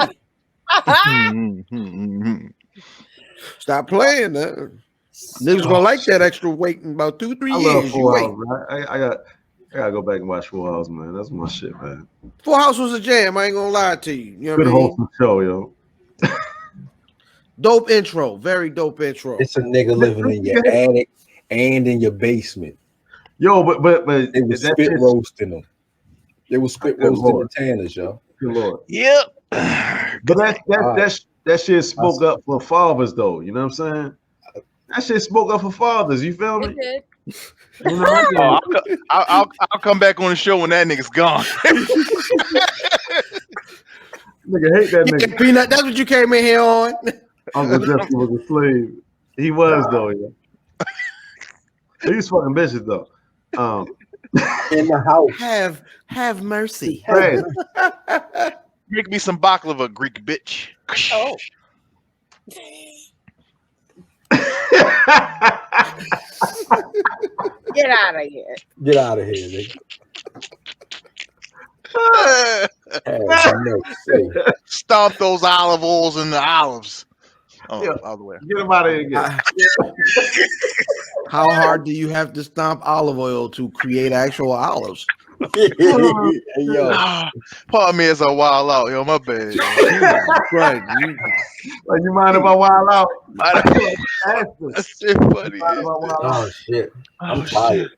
Stop playing that. Niggas gonna like that extra weight in about 2-3 years. I love Full House, man. I gotta go back and watch Full House, man. That's my shit, man. Full House was a jam. I ain't gonna lie to you. You know Good what I mean? wholesome show, yo. Dope intro, very dope intro. It's a nigga living in your attic and in your basement. Yo, but they was spit roasting them. They was spit roasting the Tanners, yo. Good Lord. Yep. But that shit spoke up for fathers, though. You know what I'm saying? That shit spoke up for fathers. You feel me? It did. You know, I'll come back on the show when that nigga's gone. Nigga hate that nigga. Peanut, that's what you came in here on. Uncle Jesse was a slave. He was though, yeah. These fucking bitches though. In the house. Have mercy. Right. Make me some baklava, Greek bitch. Oh. Get out of here. Get out of here, nigga. Have mercy. Stomp those olive oils in the olives. Oh, Yeah. all the way. Get him out of here again. How hard do you have to stomp olive oil to create actual olives? Hey, yo. Pardon me as I wild out, yo. My bad. Right. Like, you mind if I wild out? That shit funny. Oh shit. I'm Oh, tired.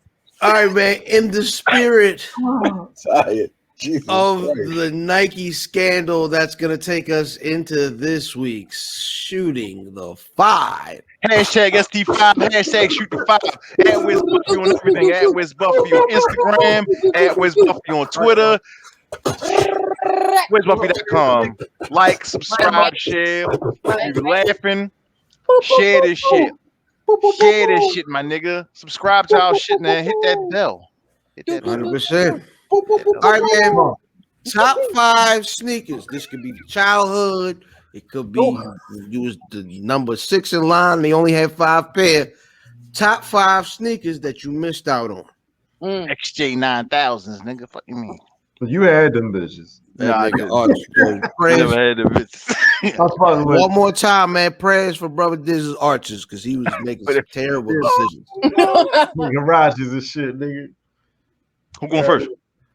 All right, man. In the spirit I'm tired. Jesus of Christ. the Nike scandal that's going to take us into this week's Shooting the Five. Hashtag ST5, hashtag shoot the 5, at Wiz Buffy on everything, at Wiz Buffy on Instagram, at Wiz Buffy on Twitter, WizBuffy.com. Like, subscribe, share. If you're laughing, share this shit. Share this shit, my nigga. Subscribe to our shit, man. Hit that bell. Hit that bell. 100%. All right, man. Top 5 sneakers. This could be childhood. It could be you was the number 6 in line. They only had 5 pair. Top 5 sneakers that you missed out on. XJ9000s, nigga. Fuck you mean? You had them bitches. That Nah, I nigga didn't. Arch, yo, I prayers. never had the bitches. I was fucking with One more time, man. Prayers for Brother Diz's Arches because he was making some terrible decisions. garages and shit, nigga. Who going first?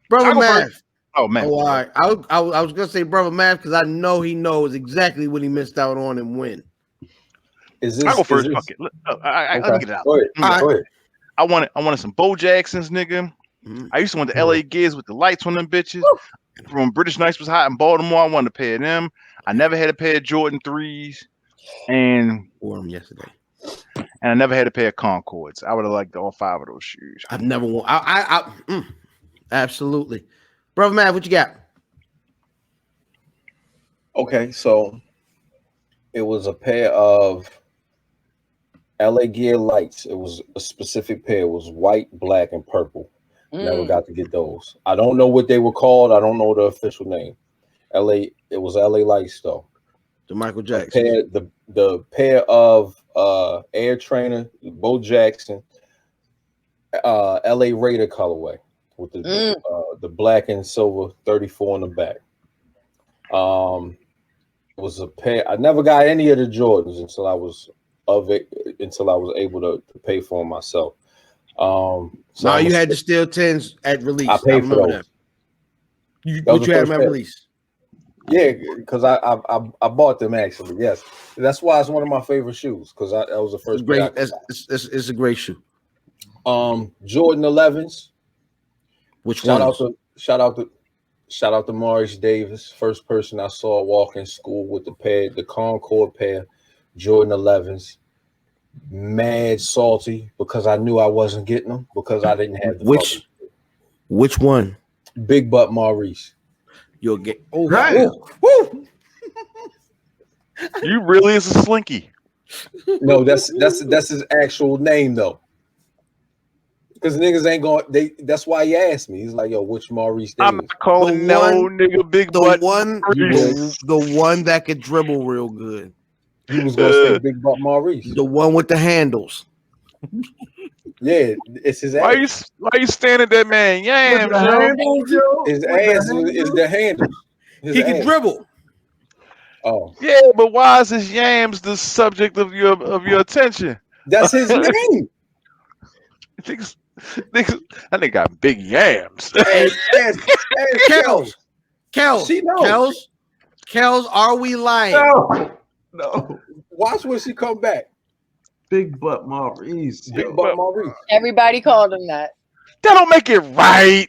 Brother I'll go Math. first. Oh, man. Oh, all right. I was gonna say Brother Math because I know he knows exactly what he missed out on and when. Is this, I'll go first. is Fuck this, it. Let me get it out. Go ahead. All Go ahead. I wanted some Bo Jacksons, nigga. I used to want the LA Gears with the lights on them bitches. From British Nights was hot in Baltimore. I wanted a pair of them. I never had a pair of Jordan 3s. And Wore them yesterday. I never had a pair of Concords. I would have liked all 5 of those shoes. I've never worn. Absolutely, Brother Matt, what you got? Okay, so it was a pair of LA Gear lights. It was a specific pair. It was white, black, and purple. Never got to get those. I don't know what they were called. I don't know the official name. It was LA lights though. The Michael Jackson. The pair of Air Trainer, Bo Jackson, LA Raider colorway with the black and silver 34 in the back. It was a pair. I never got any of the Jordans until I was able to pay for them myself. So you had the Steel 10s at release. I paid for those. That. You had them at release? Yeah, because I bought them actually. Yes, that's why it's one of my favorite shoes because that was the first. Great. It's a great shoe. Jordan 11s. Which one? Shout out to Morris Davis, first person I saw walk in school with the Concord pair, Jordan 11s. Mad salty because I knew I wasn't getting them because I didn't have the which one? Big Butt Maurice. You'll get right. Woo. You really is a slinky. No, that's his actual name though. Because niggas ain't going. That's why he asked me. He's like, "Yo, which Maurice?" I'm not calling nigga big butt. The one that could dribble real good. He was gonna say Big Butt Maurice. The one with the handles. Yeah, it's his. Why you standing at that man? Yams, yo. His ass is the handle. He can dribble. Oh yeah, but why is his yams the subject of your attention? That's his name. I think got big yams. Hey, Kels, are we lying? No. Watch when she come back. Big Butt Maurice. Big Butt Maurice. Everybody called him that. That don't make it right.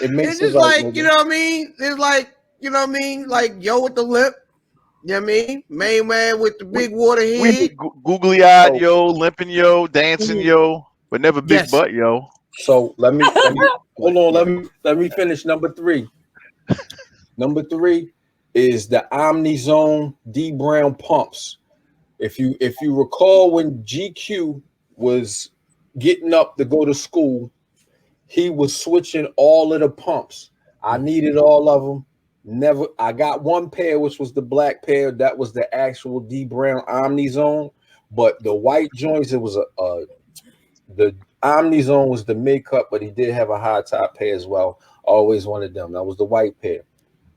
It's just like, you know what I mean? It's like, you know what I mean? Like yo with the lip. You know what I mean? Main man with the big water head. Googly eyed, yo, limping, yo, dancing, yo, but never big butt, yo. So let me hold on. Let me finish number 3. Number 3 is the Omnizone D Brown pumps. If you recall when GQ was getting up to go to school, he was switching all of the pumps. I needed all of them. Never. I got one pair, which was the black pair. That was the actual D Brown Omni Zone. But the white joints, it was the Omni Zone was the mid cut, but he did have a high top pair as well. Always wanted them. That was the white pair.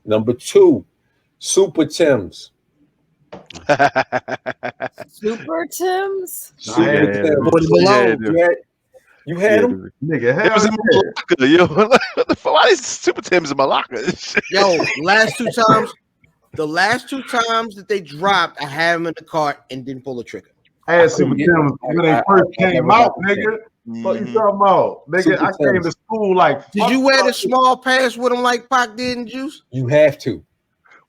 Number 2, Super Tims. Super Tims. Super Tims. You had them? Nigga, It was in my locker, yo. What the fuck? Why is Super Tims in my locker? Yo, the last two times that they dropped, I had them in the cart and didn't pull the trigger. I had Super Tims when they first came out, nigga. What you talking about? Nigga, I came to school like. Did you wear the small pants with them like Paak did in Juice? You have to.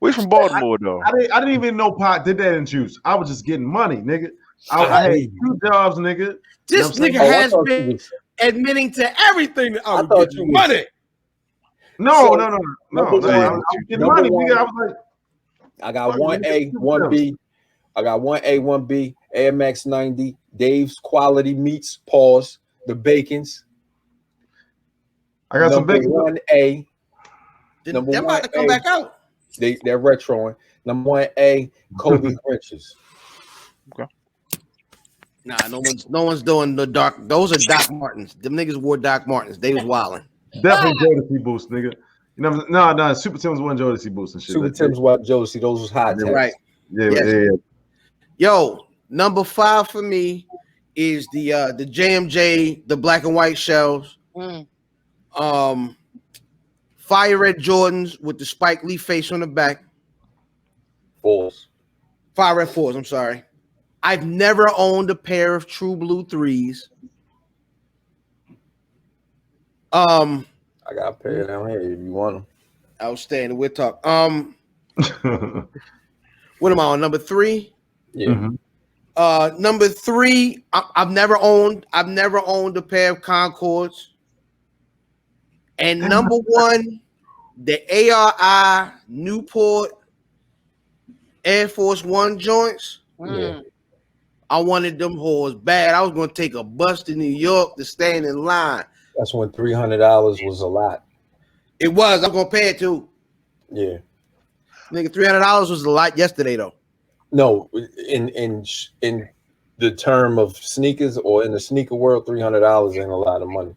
We from Baltimore, though. I didn't even know Paak did that in Juice. I was just getting money, nigga. I had 2 jobs, nigga. This nigga has been admitting to everything. I thought you money. No. I was getting money, nigga. I was like, I got 1A, 1B. I got 1A, 1B, Air Max 90, Dave's Quality Meats, pause, the Bacons. I got some bacon. 1A. They're about to come back out. They're retroing. Number 1A, Kobe Grinches. Okay. Nah, no one's doing the dark. Those are Doc Martens. Them niggas wore Doc Martens. They was wilding. Definitely Jodeci Boost, nigga. You know, no, Super Tims wasn't Jodeci Boost and shit. Super Tims wasn't Jodeci. Those was hot. Right. Yeah. Yo, number 5 for me is the JMJ, the black and white shells. Fire Red Jordans with the Spike Lee face on the back. Fire Red 4s, I'm sorry. I've never owned a pair of True Blue 3s. I got a pair down here if you want them. Outstanding. We'll talk. What am I on? Number 3? Yeah. Number 3, I've never owned a pair of Concords. And number 1, the ARI Newport Air Force One joints. Yeah. I wanted them whores bad. I was going to take a bus to New York to stand in line. That's when $300 was a lot. It was. I'm going to pay it too. Yeah. Nigga, $300 was a lot yesterday though. No, in the term of sneakers or in the sneaker world, $300 ain't a lot of money,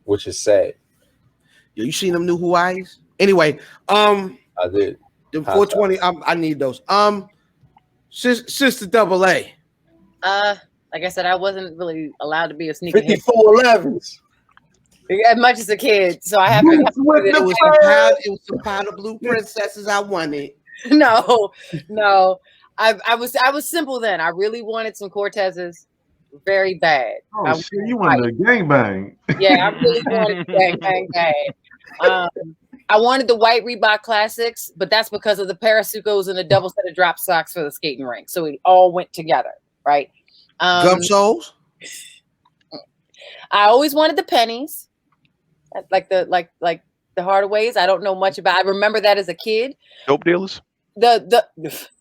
which is sad. Yo, you seen them new Hawaiis? Anyway, I did. The 420. I need those. Sister Double A. Like I said, I wasn't really allowed to be a sneaker. 5411s. As much as a kid, so I have to. It was some powder blue princesses I wanted. No. I was simple then. I really wanted some Cortezes very bad. Oh shit, you wanted a gangbang. Yeah, I really wanted bang bad. I wanted the white Reebok Classics, but that's because of the Parasucos and the double set of drop socks for the skating rink. So it all went together, right? Gum soles. I always wanted the pennies, like the Hardaways. I don't know much about. I remember that as a kid. Dope dealers. The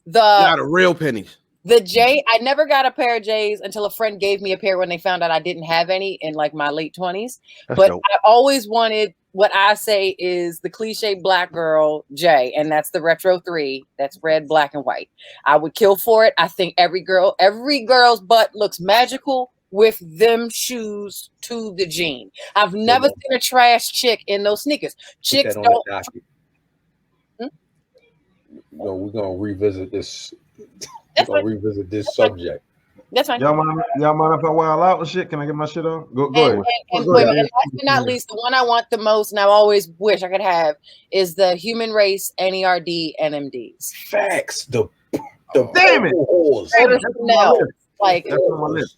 Not the real pennies. The J. I never got a pair of J's until a friend gave me a pair when they found out I didn't have any in like my late 20s. But dope. I always wanted what I say is the cliche black girl J, and that's the Retro 3. That's red, black, and white. I would kill for it. I think every girl's butt looks magical with them shoes to the jean. I've never seen a trash chick in those sneakers. Chicks don't. We're gonna revisit this. We're gonna revisit this subject. That's fine. Y'all mind if I wild out and shit? Can I get my shit on? Go ahead. And last but not least, the one I want the most, and I always wish I could have, is the Human Race NERD NMDs. Facts. The damn it. Like, that's on my list.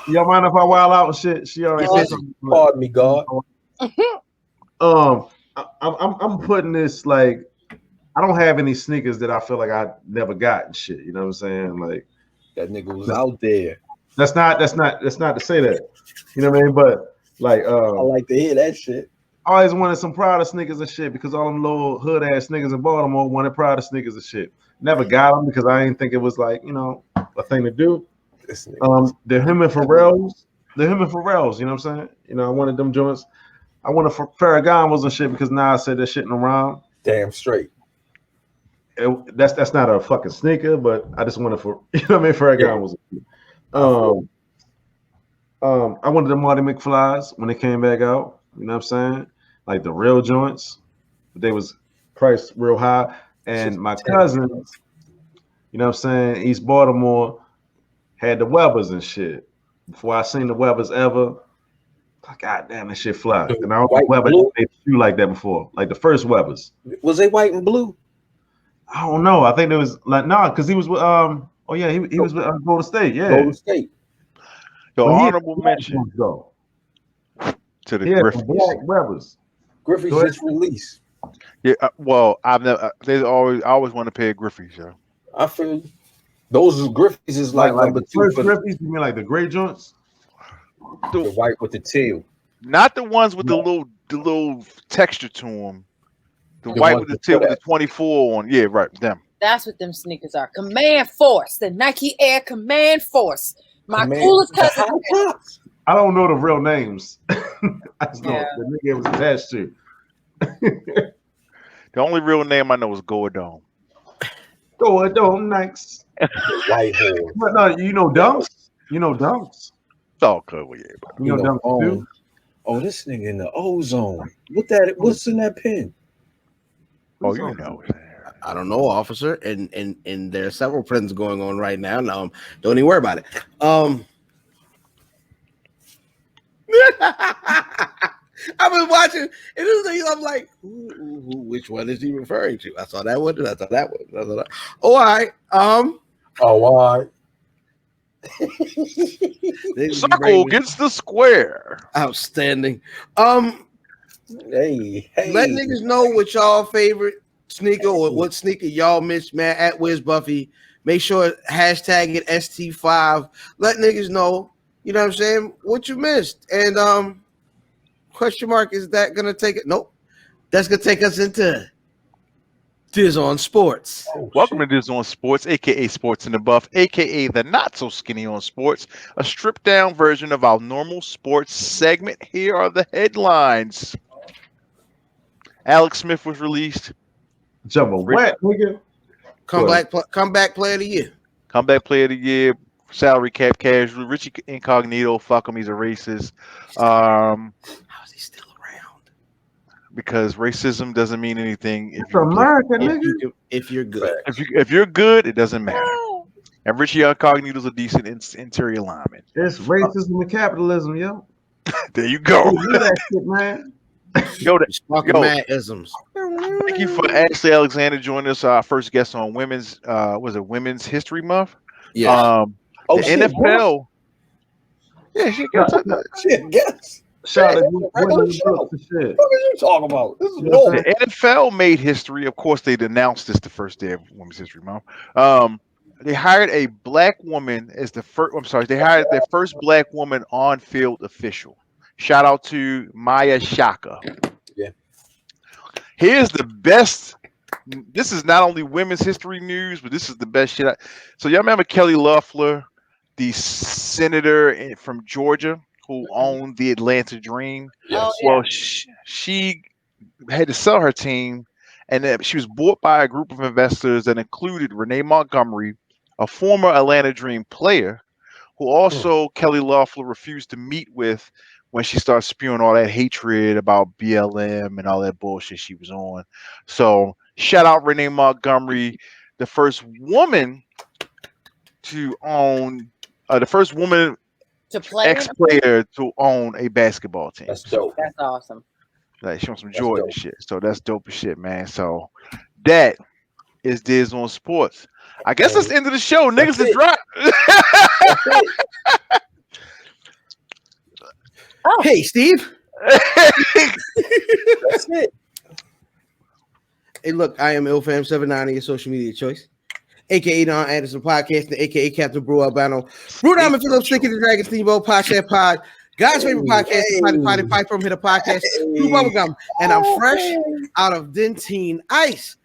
Y'all mind if I wild out and shit? She already said something. Pardon me, God. I'm putting this like. I don't have any sneakers that I feel like I never got and shit. You know what I'm saying? Like that nigga was out there. That's not to say that. You know what I mean? But like I like to hear that shit. I always wanted some Prada sneakers and shit because all them little hood ass niggas in Baltimore wanted Prada sneakers and shit. Never got them because I didn't think it was like, you know, a thing to do. They're him and Pharrell's. They're him and Pharrell's. You know what I'm saying? You know, I wanted them joints. I wanted Farragon wasn't shit because now I said that shit in the rhyme. Damn straight. That's not a fucking sneaker, but I just wanted for you know what I mean. Farragon was. I wanted the Marty McFlys when they came back out. You know what I'm saying? Like the real joints, but they was priced real high. And my cousins, you know what I'm saying, East Baltimore had the Webbers and shit. Before I seen the Webbers ever, God damn, that shit fly. And I don't know Weber made a shoe like that before. Like the first Webbers. Was they white and blue? I don't know. I think it was like because he was with he was with Golden State. Yeah. Golden State. Yo, honorable mention to the Griffeys. Black Webbers. Griffeys just released. Yeah, well, I've never. I always want to pay Griffeys, yo. I feel you. Those Griffeys is like number the two. First Griffeys, you mean like the gray joints? The white with the teal. Not the ones with the little texture to them. The white with the teal with the 24 on. Yeah, right. Them. That's what them sneakers are. Command Force, the Nike Air Command Force. My coolest cousin. I don't know the real names. I just know the nigga it was attached to. The only real name I know is Gordon. Gordon Nikes. White horse. But no, you know Dunks. You know Dunks. Oh, cool, yeah. You know Dunks too. Oh, this nigga in the ozone. What's in that pen? Oh, you know. I don't know, officer. And there are several pens going on right now. Now, don't even worry about it. I've been watching, and I'm like, which one is he referring to? I saw that one. I saw that one. I saw that. Oh, all right. Oh, all right. Circle against the square. Outstanding. Hey. Let niggas know what y'all favorite sneaker or what sneaker y'all missed, man. At Wiz Buffy. Make sure hashtag it ST5. Let niggas know, you know what I'm saying, what you missed. And question mark, is that gonna take it? Nope. That's gonna take us into Diz on Sports. Welcome to Diz on Sports, aka Sports in the Buff, aka the not so skinny on Sports, a stripped down version of our normal sports segment. Here are the headlines. Alex Smith was released. Jumbo wet, nigga. Comeback player of the year. Comeback player of the year. Salary cap casual. Richie Incognito. Fuck him. He's a racist. How is he still around? Because racism doesn't mean anything. It's America, nigga. If you're good. If you're good, it doesn't matter. And Richie Incognito's a decent interior lineman. It's racism and capitalism, yo. There you go. That shit, man. Matt-isms. Thank you for Ashley Alexander joining us. Our first guest on Women's Women's History Month. Yeah. The NFL. Yeah, she got Yes. Shout out to What are you talking about? This is normal. The NFL made history. Of course, they announced this the first day of Women's History Month. They hired a black woman as the first. I'm sorry, they hired their first black woman on-field official. Shout out to Maya Shaka. Yeah. Here's the best. This is not only women's history news, but this is the best shit. So y'all remember Kelly Loeffler, the senator from Georgia who owned the Atlanta Dream? Yes. Well, she had to sell her team, and she was bought by a group of investors that included Renee Montgomery, a former Atlanta Dream player, who also Kelly Loeffler refused to meet with when she started spewing all that hatred about BLM and all that bullshit she was on. So shout out Renee Montgomery, the first woman to own, the first woman To play. ex-player to own a basketball team. That's dope. That's awesome. Like showing some Jordan shit. So that's dope as shit, man. So that is Diz on Sports. I guess that's the end of the show. Niggas is dropped. Oh. Hey, Steve. That's it. Hey, look, I am IlFam79, your social media choice. AKA Don Anderson Podcast, and AKA Captain Brew Albano. Brew Diamond Phillips, Sticky the Dragon Steamboat, Podcast Pod. God's favorite podcast, Potty Pipe from Hit a Podcast, Blue Bubblegum. And I'm fresh out of Dentine Ice.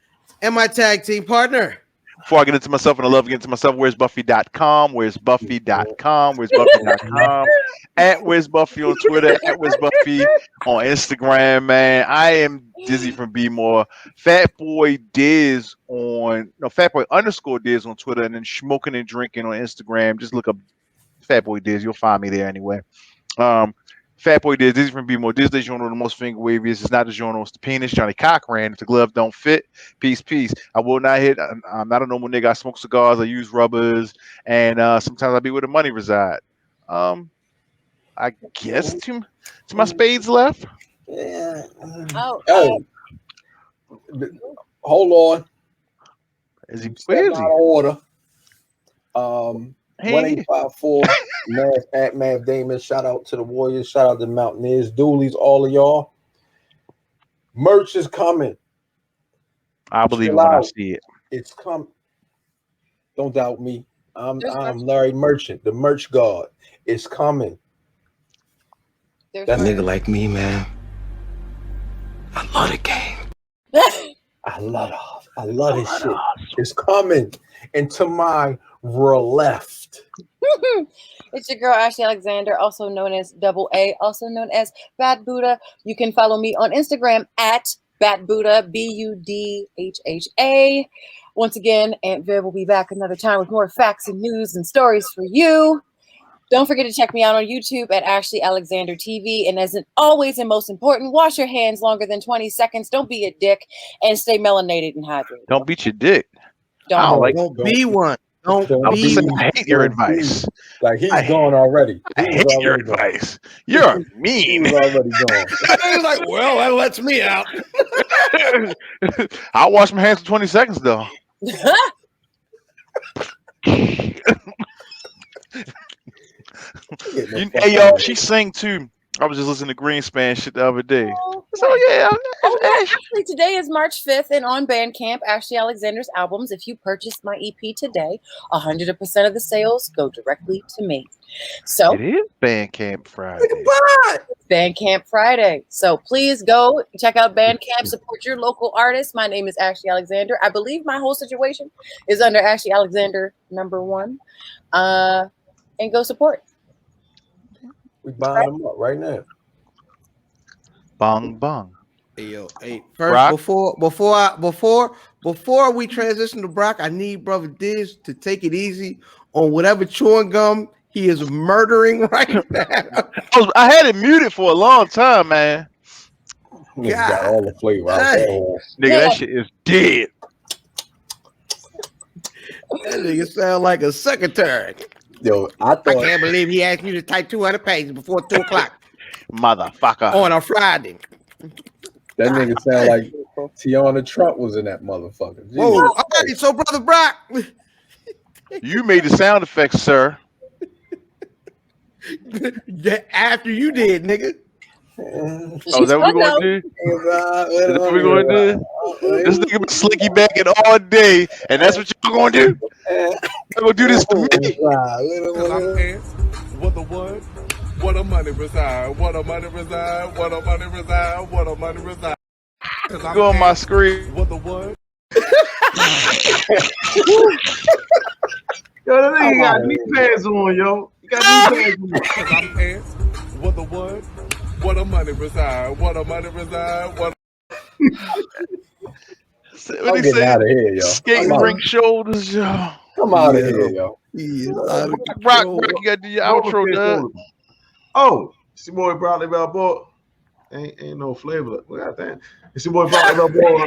And my tag team partner. Before I get into myself and I love getting to myself, where's Buffy.com? Where's Buffy.com? Where's Buffy.com? At Where's Buffy on Twitter, at Where's Buffy on Instagram, man. I am Dizzy from B More. Fatboy Diz Fatboy _ Diz on Twitter, and then Smoking and Drinking on Instagram. Just look up Fatboy Diz. You'll find me there anyway. Fatboy Diz, Dizzy from B More. This day genre the most finger waviest. It's not the genre, it's the penis. Johnny Cochran. If the glove don't fit, peace. I will not hit. I'm not a normal nigga. I smoke cigars. I use rubbers, and sometimes I be where the money reside. I guess to my spades left. Yeah. Oh, Hold on. Is he? Step Where is out he? of order. Hey. 1854 at Mav Damon. Shout out to the Warriors. Shout out to the Mountaineers, Doolies, all of y'all. Merch is coming. I believe it when I see it. It's coming. Don't doubt me. I'm Larry Merchant, the merch god. It's coming. there's That merch. nigga like me, man. I love the game. I love this shit. It's coming. And to my left. It's your girl Ashley Alexander, also known as Double A, also known as Bad Buddha. You can follow me on Instagram at Bat Buddha, BUDHHA. Once again, Aunt Viv will be back another time with more facts and news and stories for you. Don't forget to check me out on YouTube at Ashley Alexander TV. And as always, and most important, wash your hands longer than 20 seconds. Don't be a dick and stay melanated and hydrated. Don't beat your dick. Don't be one. Don't be one. I hate your advice. Like he's gone already. I hate your advice. You're mean. He's already gone. He's like, well, that lets me out. I'll wash my hands for 20 seconds though. Hey y'all, she sang too. I was just listening to Greenspan shit the other day. So yeah. Actually, today is March 5th, and on Bandcamp, Ashley Alexander's albums. If you purchase my EP today, 100% of the sales go directly to me. So it is Bandcamp Friday. Bandcamp Friday. So please go check out Bandcamp. Support your local artists. My name is Ashley Alexander. I believe my whole situation is under Ashley Alexander #1. And go support. We buying them up right now. Bong bong. Hey, yo, hey, first before we transition to Brock, I need Brother Diz to take it easy on whatever chewing gum he is murdering right now. I had it muted for a long time, man. Nigga got all the flavor out there. Nigga, that shit is dead. That nigga sound like a secretary. Yo, I can't believe he asked me to type 200 pages before 2 o'clock. Motherfucker. On a Friday. That nigga sound like Tiana Trump was in that motherfucker. Jesus. Whoa, all right, so Brother Brock. You made the sound effects, sir. After you did, nigga. Oh, is that what we're going to do? Is that what we're going to do? This nigga been slicky backing all day, and that's what y'all going to do? Y'all going to do this to me? Cause I'm pants. What the what? What a money reside. What a money reside. What a money reside. What a money reside. Go on my screen. What the what? Yo, that nigga got knee pads on, yo. You got knee pads on. Cause I'm pants. What the what? What a money reside. What a money reside. What What he say? Out of here, yo. Skating rink shoulders, yo. Come out of here, yo. Brock, you got to do your outro, dog. Oh, it's your boy Bradley Balboa. Ain't no flavor. Goddamn. It's your boy Bradley Balboa.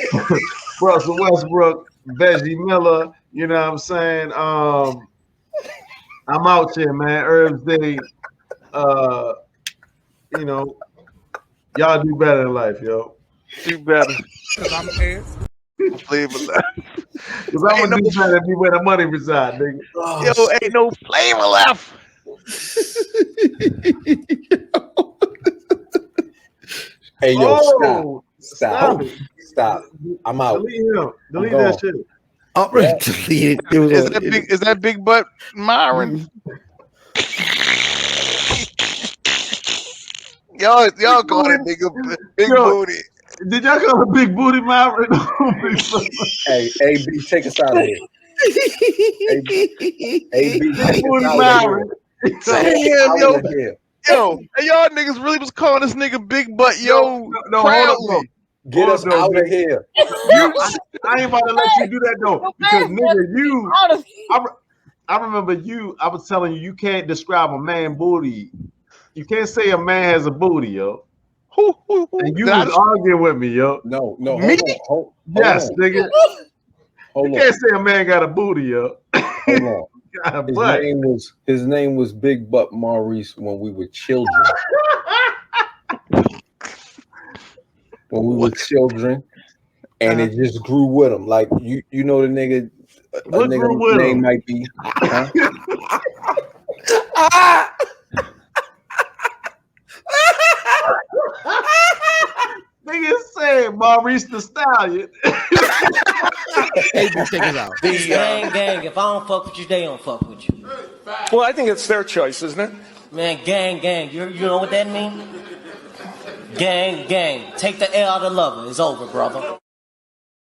Russell Westbrook, Veggie Miller. You know what I'm saying? I'm out here, man. Herbs Day. You know, y'all do better in life, yo. Do better. Cause I'm pants. Flavor left. Cause I'm gonna do better than where the money reside, nigga. Oh, yo, ain't no flavor left. Hey, yo, stop. I'm out. Delete him. Delete that shit. Delete it. Is that big butt Myron? Y'all call it nigga big booty. Did y'all call it big booty Myron? Hey, AB, take us out of here. AB, take us Booty out of Myron. here. Damn, yo, Out of here. yo, and y'all niggas really was calling this nigga Big Butt, yo, No, hold up, proudly. Get us Hold on, out of nigga. here. No, I ain't about to let you do that though, because nigga, you. I remember you. I was telling you, you can't describe a man booty. You can't say a man has a booty, yo. Who? And you Did I was arguing with me, yo. No, Me? hold Yes, on. nigga. Hold You on. can't say a man got a booty, yo. Hold on. Got a His butt. name was Big Butt Maurice when we were children. When we were children, and it just grew with him. Like you know the nigga. A What nigga grew with name him? might be. Huh? Nigga said Maurice the Stallion. AB, take us out. Gang, if I don't fuck with you, they don't fuck with you. Well, I think it's their choice, isn't it? Man, gang, you know what that mean? Gang, take the L out of lover. It's over, brother.